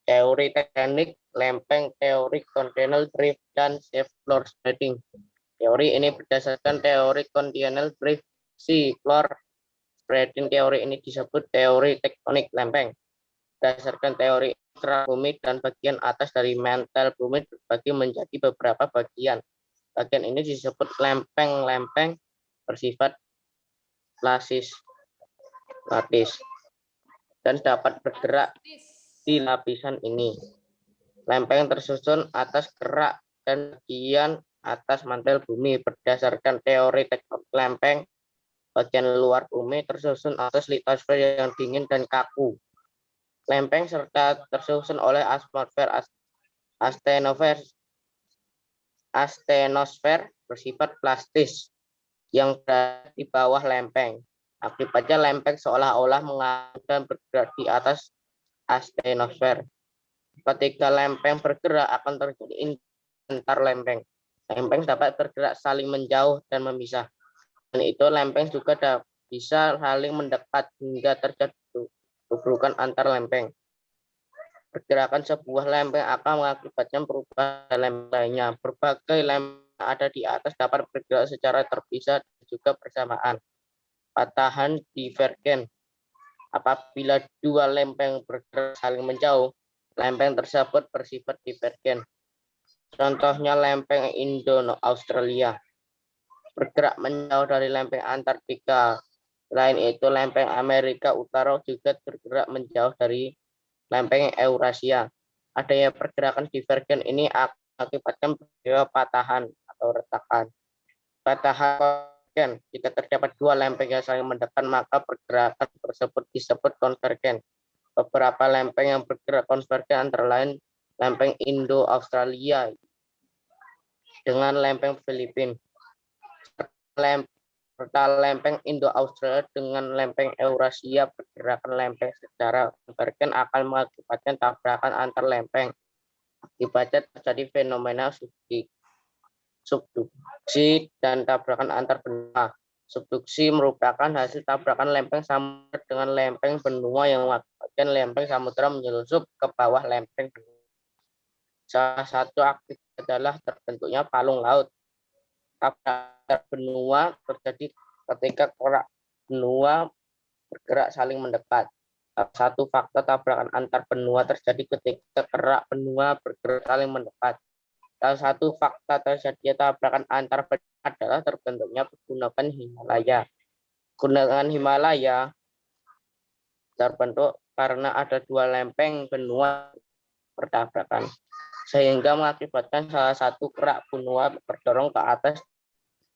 Teori tektonik lempeng, teori continental drift, dan Kepler spreading. Teori ini berdasarkan teori continental drift, Kepler spreading. Teori ini disebut teori tektonik lempeng. Berdasarkan teori kerak bumi dan bagian atas dari mantel bumi terbagi menjadi beberapa bagian. Bagian ini disebut lempeng-lempeng bersifat lattis dan dapat bergerak di lapisan ini. Lempeng tersusun atas kerak dan bagian atas mantel bumi. Berdasarkan teori tektonik lempeng, bagian luar bumi tersusun atas litosfer yang dingin dan kaku. Lempeng serta tersusun oleh astenosfer bersifat plastis yang berada di bawah lempeng. Akibatnya lempeng seolah-olah mengalir dan bergerak di atas astenosfer. Ketika lempeng bergerak akan terjadi antar lempeng. Lempeng dapat bergerak saling menjauh dan memisah. Dan itu lempeng juga bisa saling mendekat hingga terjadi tubrukan antar lempeng. Pergerakan sebuah lempeng akan mengakibatkan perubahan lempeng lainnya. Berbagai lempeng ada di atas dapat bergerak secara terpisah dan juga bersamaan. Patahan divergen. Apabila dua lempeng bergerak saling menjauh, lempeng tersebut bersifat divergen. Contohnya lempeng Indo-Australia bergerak menjauh dari lempeng Antartika. Selain itu, lempeng Amerika Utara juga bergerak menjauh dari lempeng Eurasia. Adanya pergerakan divergen ini mengakibatkan patahan atau retakan. Patahan konvergen. Jika terdapat dua lempeng yang saling mendekat, maka pergerakan tersebut disebut konvergen. Beberapa lempeng yang bergerak konvergen antara lain lempeng Indo-Australia dengan lempeng Filipina. Serta lempeng Indo-Australia dengan lempeng Eurasia. Pergerakan lempeng secara konvergen akan mengakibatkan tabrakan antar lempeng. Akibatnya terjadi fenomena subduksi dan tabrakan antar benua. Subduksi merupakan hasil tabrakan lempeng samudera dengan lempeng benua yang mengakibatkan lempeng samudera menyelusup ke bawah lempeng benua. Salah satu akibat adalah terbentuknya palung laut. Tabrakan benua terjadi ketika kerak benua bergerak saling mendekat. Satu fakta tabrakan antar benua terjadi ketika kerak benua bergerak saling mendekat. Salah satu fakta terjadi tabrakan antar benua adalah terbentuknya pegunungan Himalaya. Pegunungan Himalaya terbentuk karena ada dua lempeng benua bertabrakan, sehingga mengakibatkan salah satu kerak benua berdorong ke atas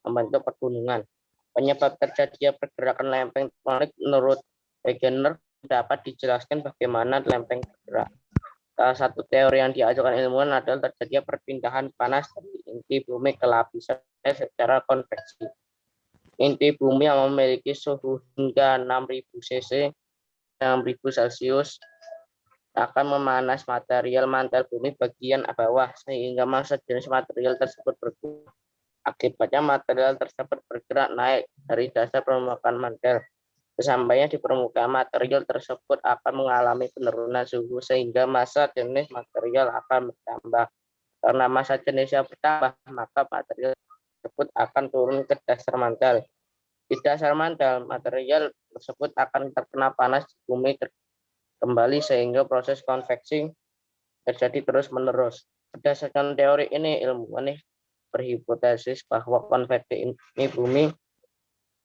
membentuk pegunungan. Penyebab terjadinya pergerakan lempeng tektonik menurut Wegener dapat dijelaskan bagaimana lempeng bergerak. Salah satu teori yang diajukan ilmuwan adalah terjadinya perpindahan panas dari inti bumi ke lapisan secara konveksi. Inti bumi yang memiliki suhu hingga 6000 cc, 6000 Celcius, akan memanas material mantel bumi bagian bawah sehingga massa jenis material tersebut berkurang. Akibatnya material tersebut bergerak naik dari dasar permukaan mantel. Sesampainya di permukaan material tersebut akan mengalami penurunan suhu sehingga massa jenis material akan bertambah. Karena massa jenisnya bertambah, maka material tersebut akan turun ke dasar mantel. Di dasar mantel, material tersebut akan terkena panas bumi kembali sehingga proses konveksi terjadi terus-menerus. Berdasarkan teori ini, ilmuwan berhipotesis bahwa konveksi ini bumi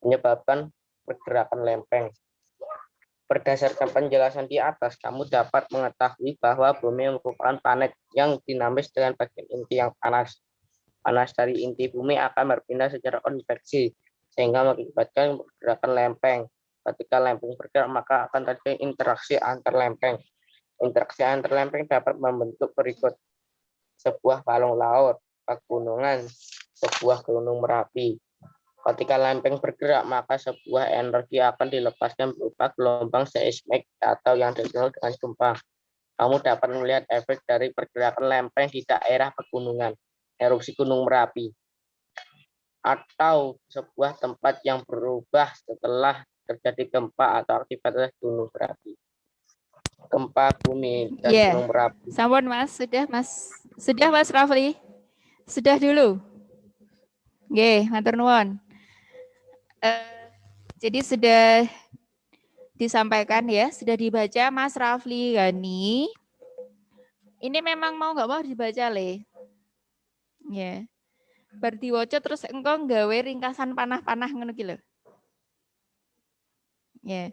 menyebabkan pergerakan lempeng. Berdasarkan penjelasan di atas, kamu dapat mengetahui bahwa bumi merupakan planet yang dinamis dengan bagian inti yang panas. Panas dari inti bumi akan berpindah secara konveksi, sehingga mengakibatkan pergerakan lempeng. Ketika lempeng bergerak, maka akan terjadi interaksi antar lempeng. Interaksi antar lempeng dapat membentuk berikut: sebuah balong laut, pegunungan, sebuah gunung Merapi. Ketika lempeng bergerak, maka sebuah energi akan dilepaskan berupa gelombang seismik atau yang dikenal dengan gempa. Kamu dapat melihat efek dari pergerakan lempeng di daerah pegunungan, erupsi Gunung Merapi, atau sebuah tempat yang berubah setelah terjadi gempa atau akibat Gunung Merapi. Gempa bumi dan Iya. Gunung Merapi. Sampun Mas, sudah Mas Rafli? Sudah dulu. Nggih, matur nuwun. Jadi sudah disampaikan ya, sudah dibaca Mas Rafli Gani. Ini memang mau nggak mau dibaca le. Ya. Berdiwoco terus engkau nggawe ringkasan panah-panah ngono ki lho. Ya.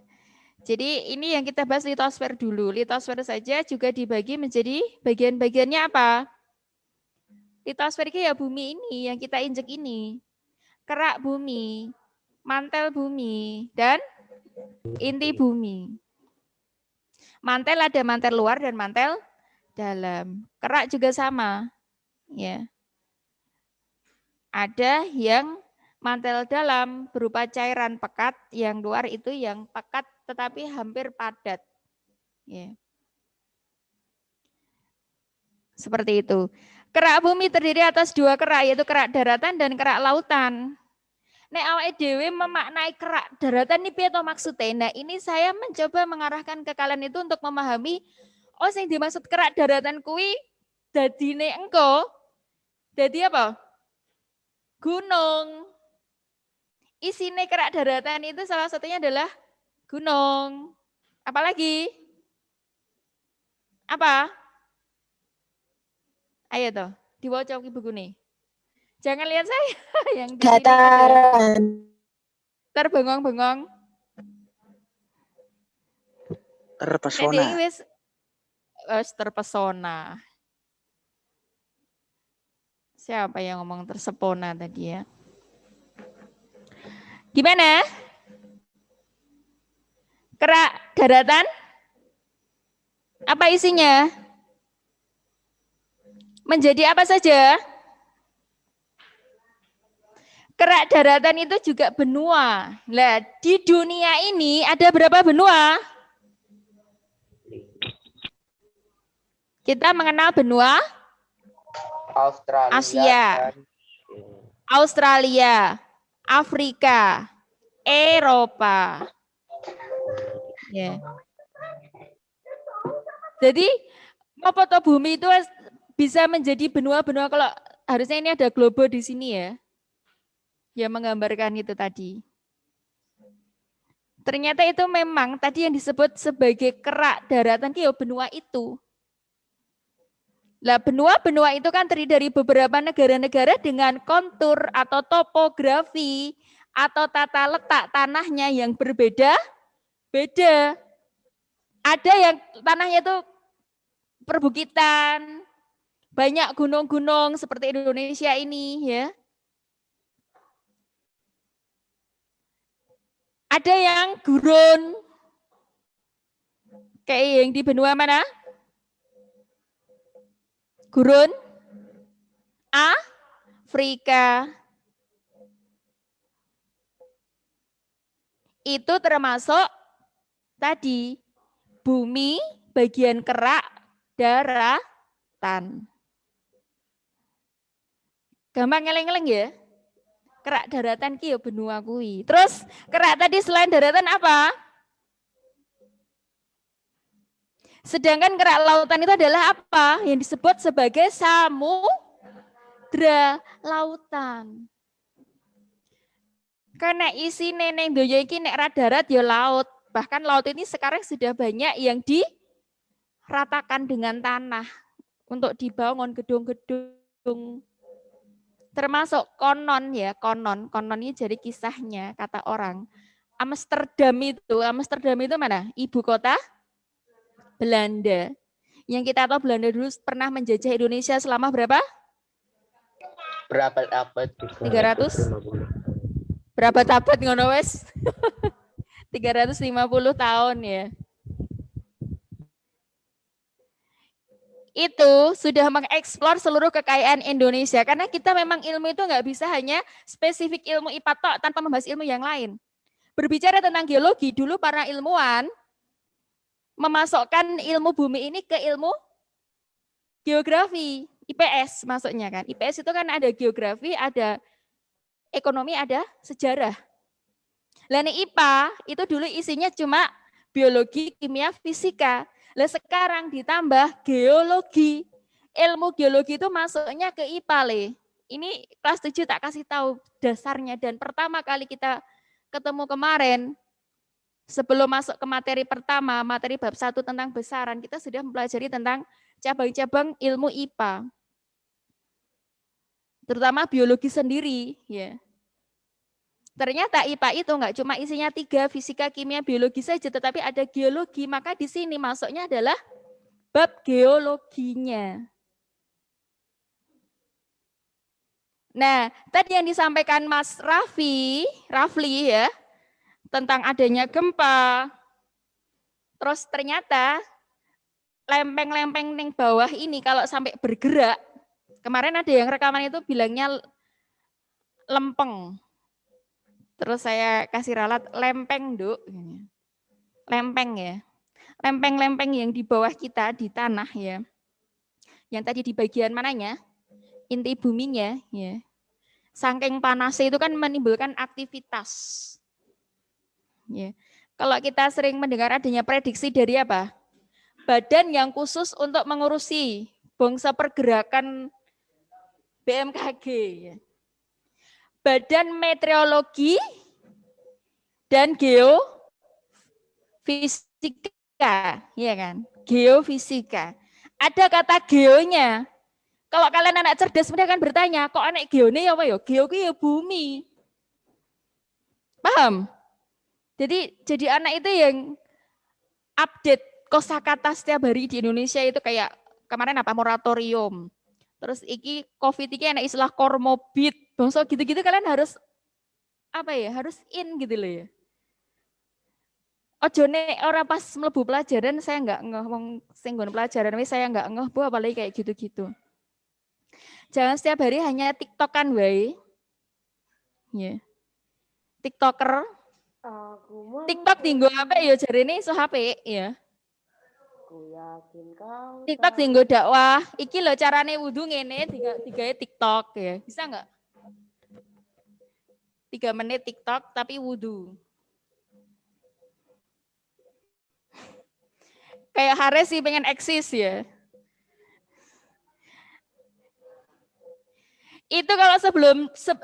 Jadi ini yang kita bahas litosfer dulu. Litosfer saja juga dibagi menjadi bagian-bagiannya apa? Litosfer itu ya bumi ini yang kita injek ini. Kerak bumi, mantel bumi, dan inti bumi. Mantel ada mantel luar dan mantel dalam. Kerak juga sama. Ya. Ada yang mantel dalam berupa cairan pekat, yang luar itu yang pekat tetapi hampir padat. Ya. Seperti itu. Kerak bumi terdiri atas dua kerak, yaitu kerak daratan dan kerak lautan. Nek awake dhewe memaknai kerak daratan ini piye to maksudnya? Nah, ini saya mencoba mengarahkan ke kalian itu untuk memahami oh sing dimaksud kerak daratan kuwi dadine engko dadi apa? Gunung. Isine kerak daratan itu salah satunya adalah gunung. Apalagi? Apa? Ayo toh, diwaca iki bukune. Jangan lihat saya yang di sini. Dataran. Terbengong-bengong. Terpesona. Wis terpesona. Siapa yang ngomong tersepona tadi ya? Gimana? Kerak daratan? Apa isinya? Menjadi apa saja? Kerak daratan itu juga benua. Nah, di dunia ini ada berapa benua? Kita mengenal benua Australia, Asia, Australia, Afrika, Eropa. Ya. Jadi, apa toh bumi itu bisa menjadi benua-benua kalau harusnya ini ada globe di sini ya. Yang menggambarkan itu tadi. Ternyata itu memang tadi yang disebut sebagai kerak daratan ya benua itu. Lah benua-benua itu kan terdiri dari beberapa negara-negara dengan kontur atau topografi atau tata letak tanahnya yang berbeda-beda. Ada yang tanahnya itu perbukitan, banyak gunung-gunung seperti Indonesia ini ya. Ada yang gurun. Kayak yang di benua mana? Gurun Afrika. Itu termasuk tadi bumi bagian kerak daratan. Gampang ngeleng-ngeleng ya? Kerak daratan ki ya benua kuwi. Terus kerak tadi selain daratan apa? Sedangkan kerak lautan itu adalah apa? Yang disebut sebagai samudra lautan. Karena isi neneng doyo iki nek ra darat ya laut. Bahkan laut ini sekarang sudah banyak yang diratakan dengan tanah untuk dibangun gedung-gedung. Termasuk konon ini jadi kisahnya kata orang. Amsterdam itu mana? Ibu kota Belanda. Yang kita tahu Belanda dulu pernah menjajah Indonesia selama berapa? Berapa abad? 300? Berapa abad ngono wes? 350 tahun ya. Itu sudah mengeksplor seluruh kekayaan Indonesia. Karena kita memang ilmu itu nggak bisa hanya spesifik ilmu IPA tok tanpa membahas ilmu yang lain. Berbicara tentang geologi, dulu para ilmuwan memasukkan ilmu bumi ini ke ilmu geografi, IPS masuknya kan. IPS itu kan ada geografi, ada ekonomi, ada sejarah. Lah IPA itu dulu isinya cuma biologi, kimia, fisika. Lah sekarang ditambah geologi. Ilmu geologi itu masuknya ke IPA, Le. Ini kelas 7 tak kasih tahu dasarnya, dan pertama kali kita ketemu kemarin, sebelum masuk ke materi pertama, materi bab 1 tentang besaran, kita sudah mempelajari tentang cabang-cabang ilmu IPA. Terutama biologi sendiri, ya. Ternyata IPA itu enggak cuma isinya 3, fisika, kimia, biologi saja, tetapi ada geologi. Maka di sini masuknya adalah bab geologinya. Nah, tadi yang disampaikan Mas Rafli ya, tentang adanya gempa. Terus ternyata lempeng-lempeng di bawah ini kalau sampai bergerak, kemarin ada yang rekaman itu bilangnya lempeng. Terus saya kasih ralat lempeng, Duk. Lempeng ya. Lempeng-lempeng yang di bawah kita di tanah ya. Yang tadi di bagian mananya? Inti buminya ya. Saking panasnya itu kan menimbulkan aktivitas. Ya. Kalau kita sering mendengar adanya prediksi dari apa? Badan yang khusus untuk mengurusi bangsa pergerakan BMKG. Ya. Badan Meteorologi dan Geofisika, ya kan? Geofisika. Ada kata geonya. Kalau kalian anak cerdas mereka akan bertanya, kok anak geone ya apa ya? Geo itu ya bumi. Paham? Jadi anak itu yang update kosakata setiap hari di Indonesia itu kayak kemarin apa moratorium. Terus iki COVID iki enak istilah komorbid. Bangsa gitu-gitu kalian harus apa ya? Harus in gitu loh ya. Ojone ora pas mlebu pelajaran saya enggak ngomong singgon pelajaran saya enggak ngeh Bu apalagi kayak gitu-gitu. Jangan setiap hari hanya TikTokan wae. Ya. TikToker. TikTok dinggo apa ya jarene iso HP ya. TikTok dinggo dakwah. Iki lho carane wudu ngene digawe TikTok ya. Bisa enggak? 3 menit TikTok tapi wudu. Kayak Haris sih pengen eksis ya. Itu kalau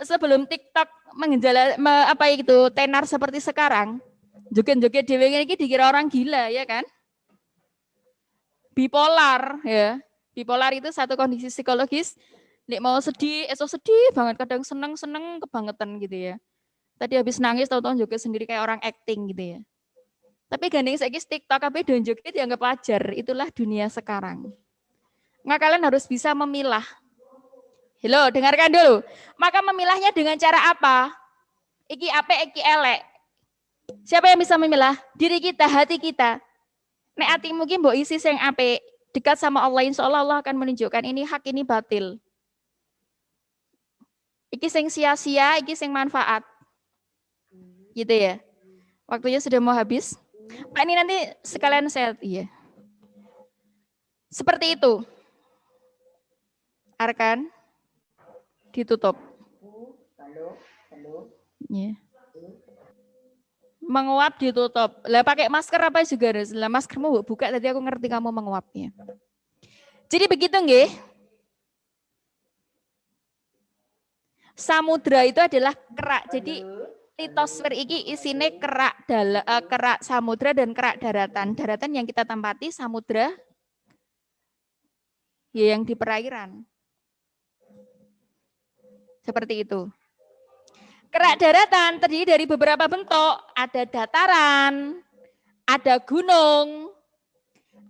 sebelum TikTok apa itu tenar seperti sekarang, joget-joget dhewe iki dikira orang gila ya kan? Bipolar ya. Bipolar itu satu kondisi psikologis. Nek mau sedih, esok sedih banget, kadang seneng kebangetan gitu ya. Tadi habis nangis tahu-tahu joget sendiri kayak orang acting gitu ya. Tapi gandeng saiki TikTok kabeh don joget dianggap wajar. Itulah dunia sekarang. Nggak kalian harus bisa memilah. Halo, dengarkan dulu. Maka memilahnya dengan cara apa? Iki apik, iki elek. Siapa yang bisa memilah? Diri kita, hati kita. Nek atimu ki mbok isi sing apik, dekat sama Allah, insyaallah Allah akan menunjukkan ini hak, ini batil. Iki sing sia-sia, iki sing manfaat. Gitu ya. Waktunya sudah mau habis. Pak ini nanti sekalian saya iya. Seperti itu. Arkan ditutup. Ya. Menguap ditutup. Lah pakai masker apa juga harus. Lah maskermu buka tadi aku ngerti kamu menguapnya. Jadi begitu nggih. Samudra itu adalah kerak. Jadi litosfer iki isine kerak samudra dan kerak daratan. Daratan yang kita tempati, samudra ya yang di perairan. Seperti itu. Kerak daratan terdiri dari beberapa bentuk. Ada dataran, ada gunung,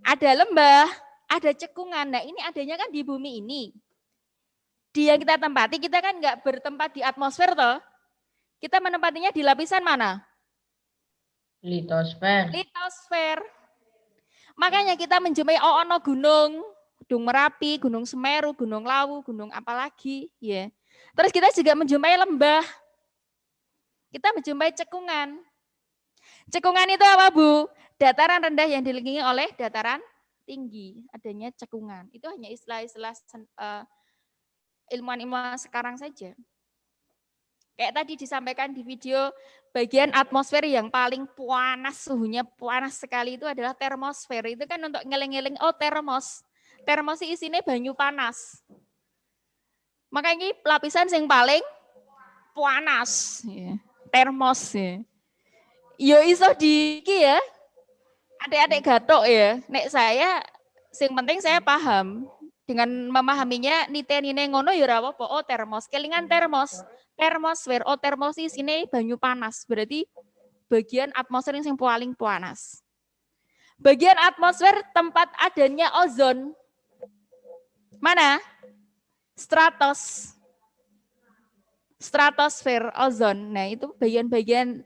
ada lembah, ada cekungan. Nah ini adanya kan di bumi ini. Di yang kita tempati, kita kan nggak bertempat di atmosfer toh. Kita menempatinya di lapisan mana? Litosfer. Litosfer. Makanya kita menjumpai ono gunung Merapi, Gunung Semeru, Gunung Lawu, gunung apalagi, ya. Terus kita juga menjumpai lembah. Kita menjumpai cekungan. Cekungan itu apa, Bu? Dataran rendah yang dililingi oleh dataran tinggi. Adanya cekungan. Itu hanya istilah-istilah ilmuwan-ilmuwan sekarang saja. Kayak tadi disampaikan di video, bagian atmosfer yang paling panas, suhunya panas sekali itu adalah termosfer. Itu kan untuk ngeling-ngeling, oh termos. Termos isinya banyu panas. Makanya ini lapisan yang paling panas. Ya. Termos. Ya. Yo iso di ya. Adik-adik gatok ya. Nek saya, yang penting saya paham. Dengan memahaminya, nite-nine ngono ya ora apa-apa. Oh termos, kelingan termos. Termosfer, oh termos isine banyu panas, berarti bagian atmosfer yang paling panas. Bagian atmosfer tempat adanya ozon. Mana? Stratos. Stratosfer, ozon. Nah, itu bagian-bagian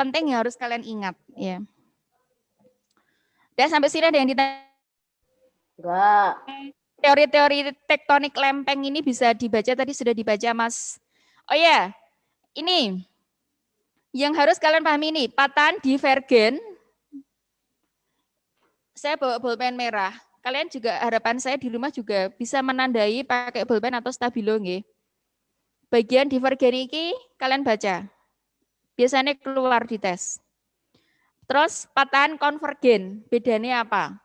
penting yang harus kalian ingat, ya. Dan sampai sini ada yang ditanya? Enggak. Teori-teori tektonik lempeng ini bisa dibaca, tadi sudah dibaca Mas. Oh ya, ini yang harus kalian pahami ini, patahan divergen. Saya bawa bolpen merah. Kalian juga, harapan saya di rumah juga bisa menandai pakai bolpen atau stabilo. Nggih. Bagian divergen ini kalian baca. Biasanya keluar di tes. Terus patahan konvergen, bedanya apa?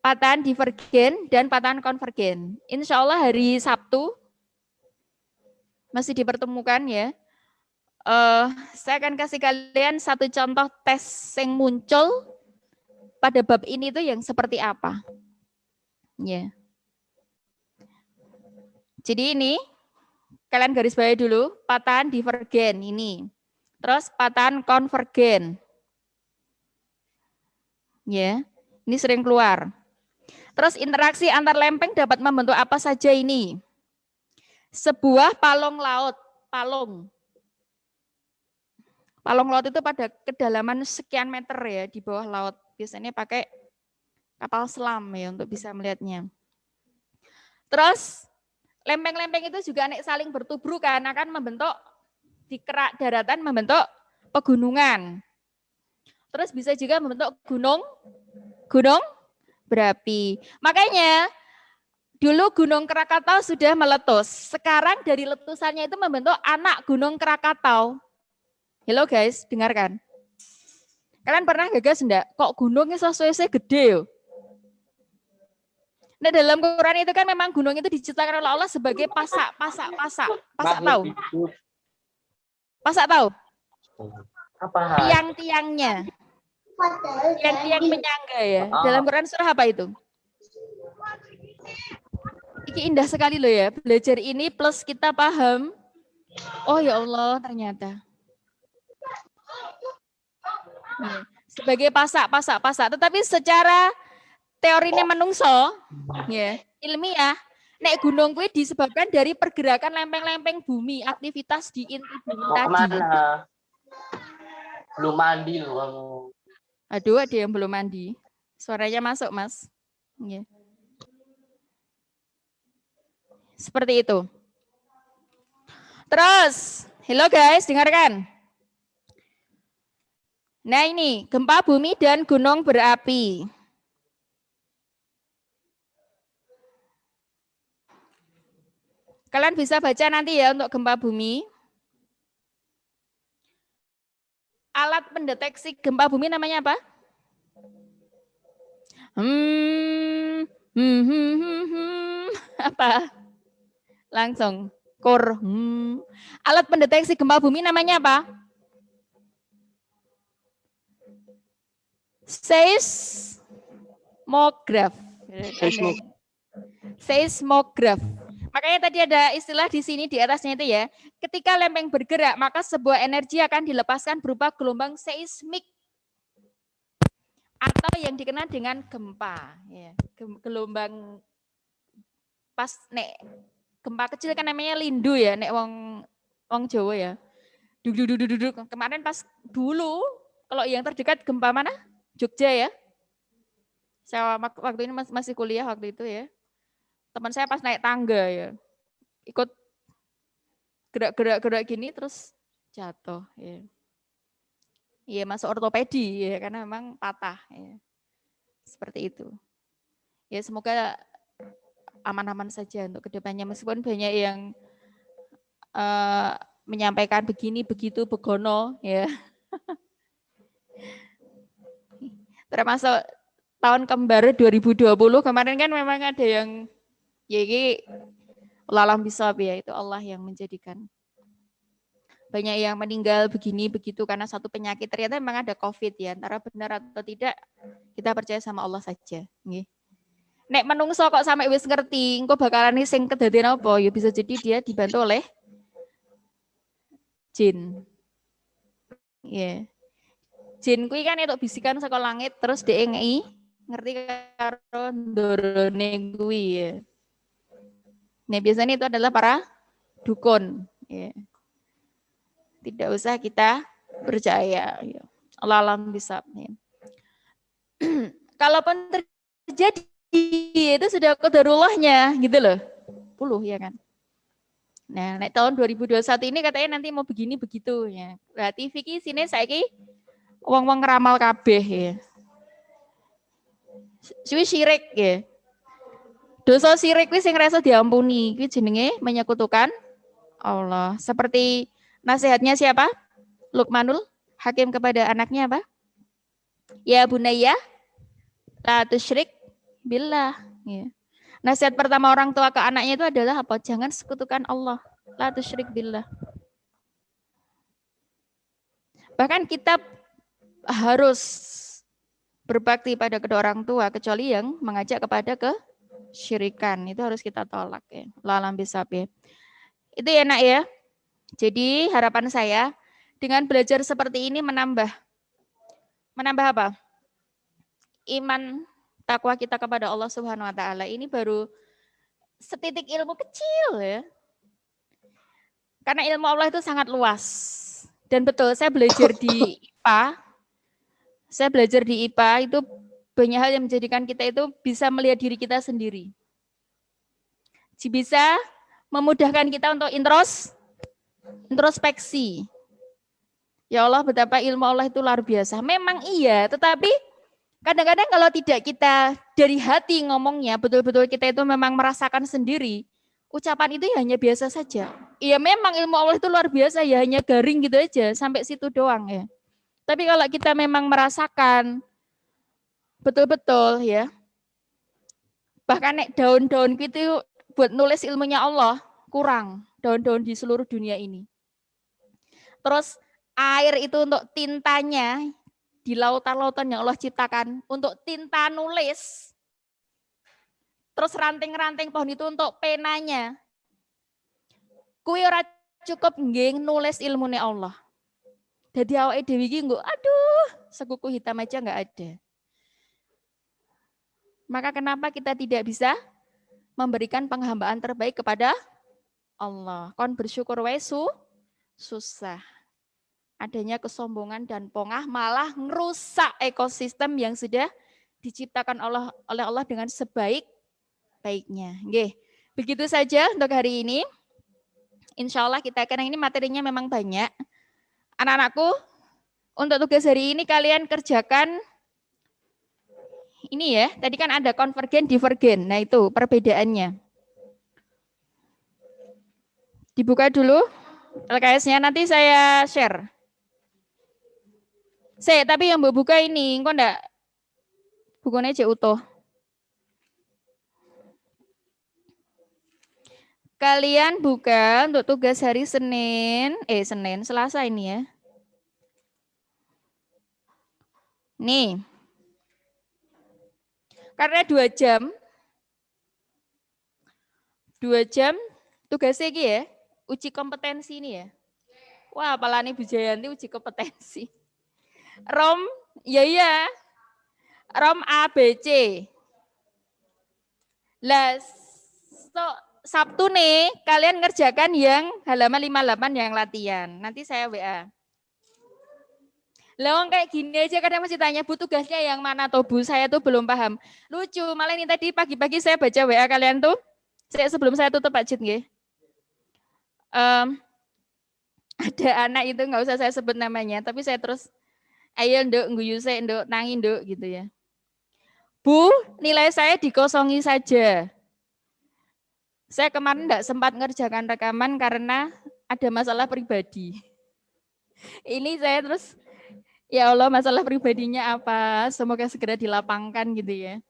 Patahan divergen dan patahan konvergen. Insya Allah hari Sabtu masih dipertemukan ya. Saya akan kasih kalian satu contoh tes yang muncul pada bab ini tuh yang seperti apa. Ya. Jadi ini kalian garis bawahi dulu patahan divergen ini. Terus patahan konvergen. Ya. Ini sering keluar. Terus interaksi antar lempeng dapat membentuk apa saja ini? Sebuah palung laut, palung. Palung laut itu pada kedalaman sekian meter ya di bawah laut. Biasanya pakai kapal selam ya untuk bisa melihatnya. Terus lempeng-lempeng itu juga saling bertubrukan akan membentuk di kerak daratan membentuk pegunungan. Terus bisa juga membentuk gunung berapi. Makanya dulu Gunung Krakatau sudah meletus. Sekarang dari letusannya itu membentuk anak Gunung Krakatau. Halo guys, dengarkan. Kalian pernah gagas enggak? Kok gunungnya sesuai gede yo? Nah dalam Quran itu kan memang gunung itu diciptakan oleh Allah sebagai pasak. Pasak tahu? Pasak tahu? Apa? Tiang-tiangnya. Tiang-tiang penyangga ya. Dalam Quran surah apa itu? Ini indah sekali loh ya. Belajar ini plus kita paham. Oh ya Allah ternyata. Sebagai pasak. Tetapi secara teorinya menungso, ya, ilmiah, nek gunung kuwi disebabkan dari pergerakan lempeng-lempeng bumi, aktivitas di inti bumi tadi. Kemana? Belum mandi loh kamu. Aduh, ada yang belum mandi. Suaranya masuk, Mas. Ya. Seperti itu. Terus, hello guys, dengarkan. Nah ini, gempa bumi dan gunung berapi. Kalian bisa baca nanti ya untuk gempa bumi. Alat pendeteksi gempa bumi namanya apa? Apa? Langsung. Alat pendeteksi gempa bumi namanya apa? Seismograf. Seismograf. Makanya tadi ada istilah di sini di atasnya itu ya. Ketika lempeng bergerak, maka sebuah energi akan dilepaskan berupa gelombang seismik atau yang dikenal dengan gempa. Ya, gelombang pas nek gempa kecil kan namanya lindu ya, nek wong Jawa ya. Duduk. Kemarin pas dulu, kalau yang terdekat gempa mana? Jogja ya. Saya waktu ini masih kuliah waktu itu ya. Teman saya pas naik tangga ya, ikut gerak gini terus jatuh ya. Iya, masuk ortopedi ya karena memang patah ya. Seperti itu. Ya semoga aman-aman saja untuk kedepannya meskipun banyak yang menyampaikan begini begitu begono ya. Termasuk tahun kembar 2020 kemarin kan memang ada yang ya ini lalang bisab ya, itu Allah yang menjadikan. Banyak yang meninggal begini begitu karena satu penyakit, ternyata memang ada COVID ya. Antara benar atau tidak kita percaya sama Allah saja. Nggih. Nek menungso kok sampai wis ngerti engko bakalan sing kedadean apa ya bisa jadi dia dibantu oleh jin. Ya. Jin kuwi kan itu bisikan saka langit terus dhek ngerti karo ndorone kuwi ya. Nah, biasanya itu adalah para dukun ya. Tidak usah kita percaya ya. Allah alam bisa ya. Kalaupun terjadi itu sudah qadarullahnya gitu loh. 10 ya kan. Nah, nek tahun 2021 ini katanya nanti mau begini begitu ya. Berarti Vicky sini saiki wong-wong ngeramal kabeh ya. Suwi syirik ya. Dosa syirik kuwi sing rasa diampuni, kuwi jenenge menyekutukan Allah. Seperti nasihatnya siapa? Luqmanul Hakim kepada anaknya apa? Ya bunayya la tusyrik billah. Ya. Nasihat pertama orang tua ke anaknya itu adalah apa? Jangan sekutukan Allah. La tusyrik billah. Bahkan kita harus berbakti pada kedua orang tua kecuali yang mengajak kepada kesyirikan. Itu harus kita tolak ya. Lalam bisab ya. Itu ya nak ya. Jadi harapan saya dengan belajar seperti ini menambah apa? Iman takwa kita kepada Allah Subhanahu wa taala. Ini baru setitik ilmu kecil ya. Karena ilmu Allah itu sangat luas. Dan betul saya belajar di IPA. Saya belajar di IPA itu banyak hal yang menjadikan kita itu bisa melihat diri kita sendiri. Bisa memudahkan kita untuk introspeksi. Ya Allah, betapa ilmu Allah itu luar biasa. Memang iya, tetapi kadang-kadang kalau tidak kita dari hati ngomongnya, betul-betul kita itu memang merasakan sendiri, ucapan itu hanya biasa saja. Iya memang ilmu Allah itu luar biasa, ya hanya garing gitu aja, sampai situ doang ya. Tapi kalau kita memang merasakan betul-betul ya, bahkan nek daun-daun gitu buat nulis ilmunya Allah, kurang daun-daun di seluruh dunia ini. Terus air itu untuk tintanya di lautan-lautan yang Allah ciptakan untuk tinta nulis. Terus ranting-ranting pohon itu untuk penanya. Kuwi ora cukup nggih nulis ilmune Allah. Dadi awake dhewe iki nggo aduh, sekuku hitam aja enggak ada. Maka kenapa kita tidak bisa memberikan penghambaan terbaik kepada Allah? Kon bersyukur wae susah. Adanya kesombongan dan pongah malah merusak ekosistem yang sudah diciptakan oleh Allah dengan sebaik-baiknya. Nggih. Begitu saja untuk hari ini. Insya Allah kita karena ini materinya memang banyak. Anak-anakku, untuk tugas hari ini kalian kerjakan ini ya. Tadi kan ada konvergen, divergen. Nah itu perbedaannya. Dibuka dulu LKS-nya, nanti saya share. Tapi yang buka ini, kok enggak bukunya aja utuh. Kalian buka untuk tugas hari Selasa ini ya. Nih. Karena 2 jam. 2 jam tugasnya iki ya, uji kompetensi ini ya. Wah, apalane Bu Jayanti uji kompetensi. Rom, ya. Rom ABC. Lah, Sabtu nih, kalian ngerjakan yang halaman 58 yang latihan. Nanti saya WA. Lewong kayak gini aja kadang masih tanya, Bu tugasnya yang mana toh Bu? Saya tuh belum paham. Lucu, malah ini tadi pagi-pagi saya baca WA kalian tuh. Sebelum saya tutup Pak Jit nggih. Ada anak itu nggak usah saya sebut namanya, tapi saya terus, ayo nduk, ngguyu saya nduk, nangi nduk gitu ya. Bu, nilai saya dikosongi saja. Saya kemarin enggak sempat ngerjakan rekaman karena ada masalah pribadi. Ini saya terus, ya Allah masalah pribadinya apa, semoga segera dilapangkan gitu ya.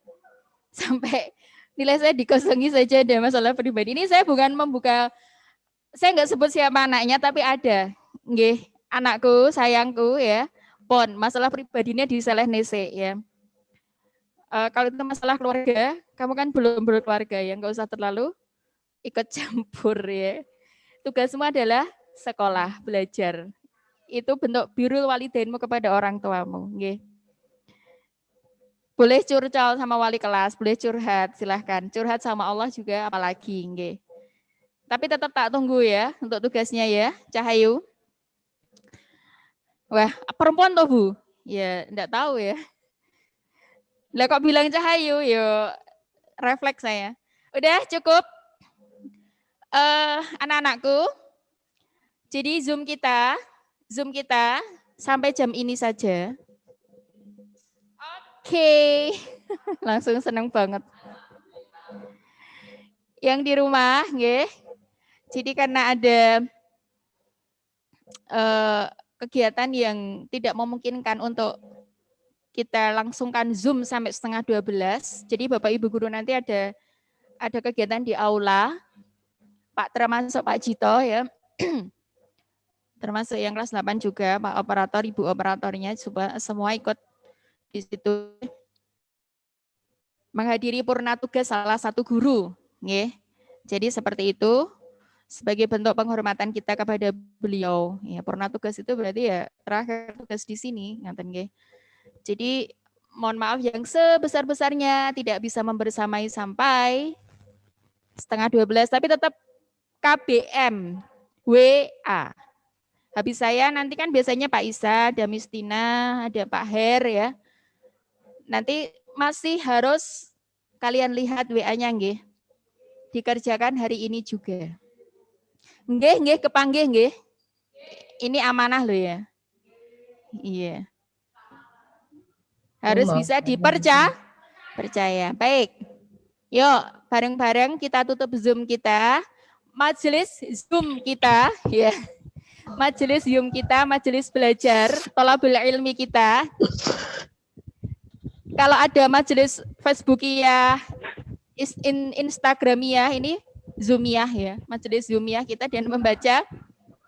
Sampai nilai saya dikosongi saja ada masalah pribadi. Ini saya bukan membuka, saya enggak sebut siapa anaknya, tapi ada. Nggih, anakku, sayangku ya, pon, masalah pribadinya diseleh nese ya. Kalau itu masalah keluarga, kamu kan belum berkeluarga ya, enggak usah terlalu ikut campur ya. Tugasmu adalah sekolah, belajar. Itu bentuk birrul walidainmu kepada orang tuamu. Nggih. Boleh curcol sama wali kelas, boleh curhat, silahkan. Curhat sama Allah juga apalagi. Nggih. Tapi tetap tak tunggu ya untuk tugasnya ya, Cahayu. Wah, perempuan toh Bu? Ya, enggak tahu ya. Lah kok bilang Cahayu, yo refleks saya. Udah cukup. Anak-anakku, jadi Zoom kita sampai jam ini saja. Oke, langsung seneng banget. Yang di rumah, nggih. Jadi karena ada kegiatan yang tidak memungkinkan untuk kita langsungkan Zoom sampai 11:30. Jadi Bapak Ibu guru nanti ada kegiatan di aula. Pak termasuk Pak Jito ya. Termasuk yang kelas 8 juga, Pak operator, Ibu operatornya semua ikut di situ. Menghadiri purna tugas salah satu guru, nggih. Jadi seperti itu sebagai bentuk penghormatan kita kepada beliau. Ya, purna tugas itu berarti ya terakhir tugas di sini, ngaten nggih. Jadi mohon maaf yang sebesar-besarnya tidak bisa membersamai sampai 11:30, tapi tetap KBM, WA. Habis saya nanti kan biasanya Pak Isa, ada Mistina, ada Pak Her ya. Nanti masih harus kalian lihat WA-nya nggih. Dikerjakan hari ini juga. Nggih, kepanggih nggih. Ini amanah loh ya. Iya. Harus bisa percaya. Baik. Yuk, bareng-bareng kita tutup Zoom kita. Majelis Zoom kita, ya. Majelis Zoom kita, majelis belajar, thalabul ilmi kita. Kalau ada majelis Facebookiyah, Instagramiyah, ini Zoomiyah ya. Majelis Zoomiyah kita dan membaca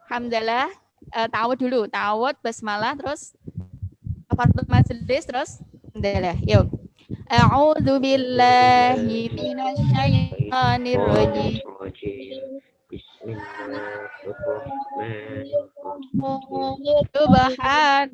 hamdalah, ta'awud dulu, ta'awud, basmalah, terus kafatul majelis, terus hamdalah. Yuk. A'udzu billahi minasyaitonir rajim. Subhanallah.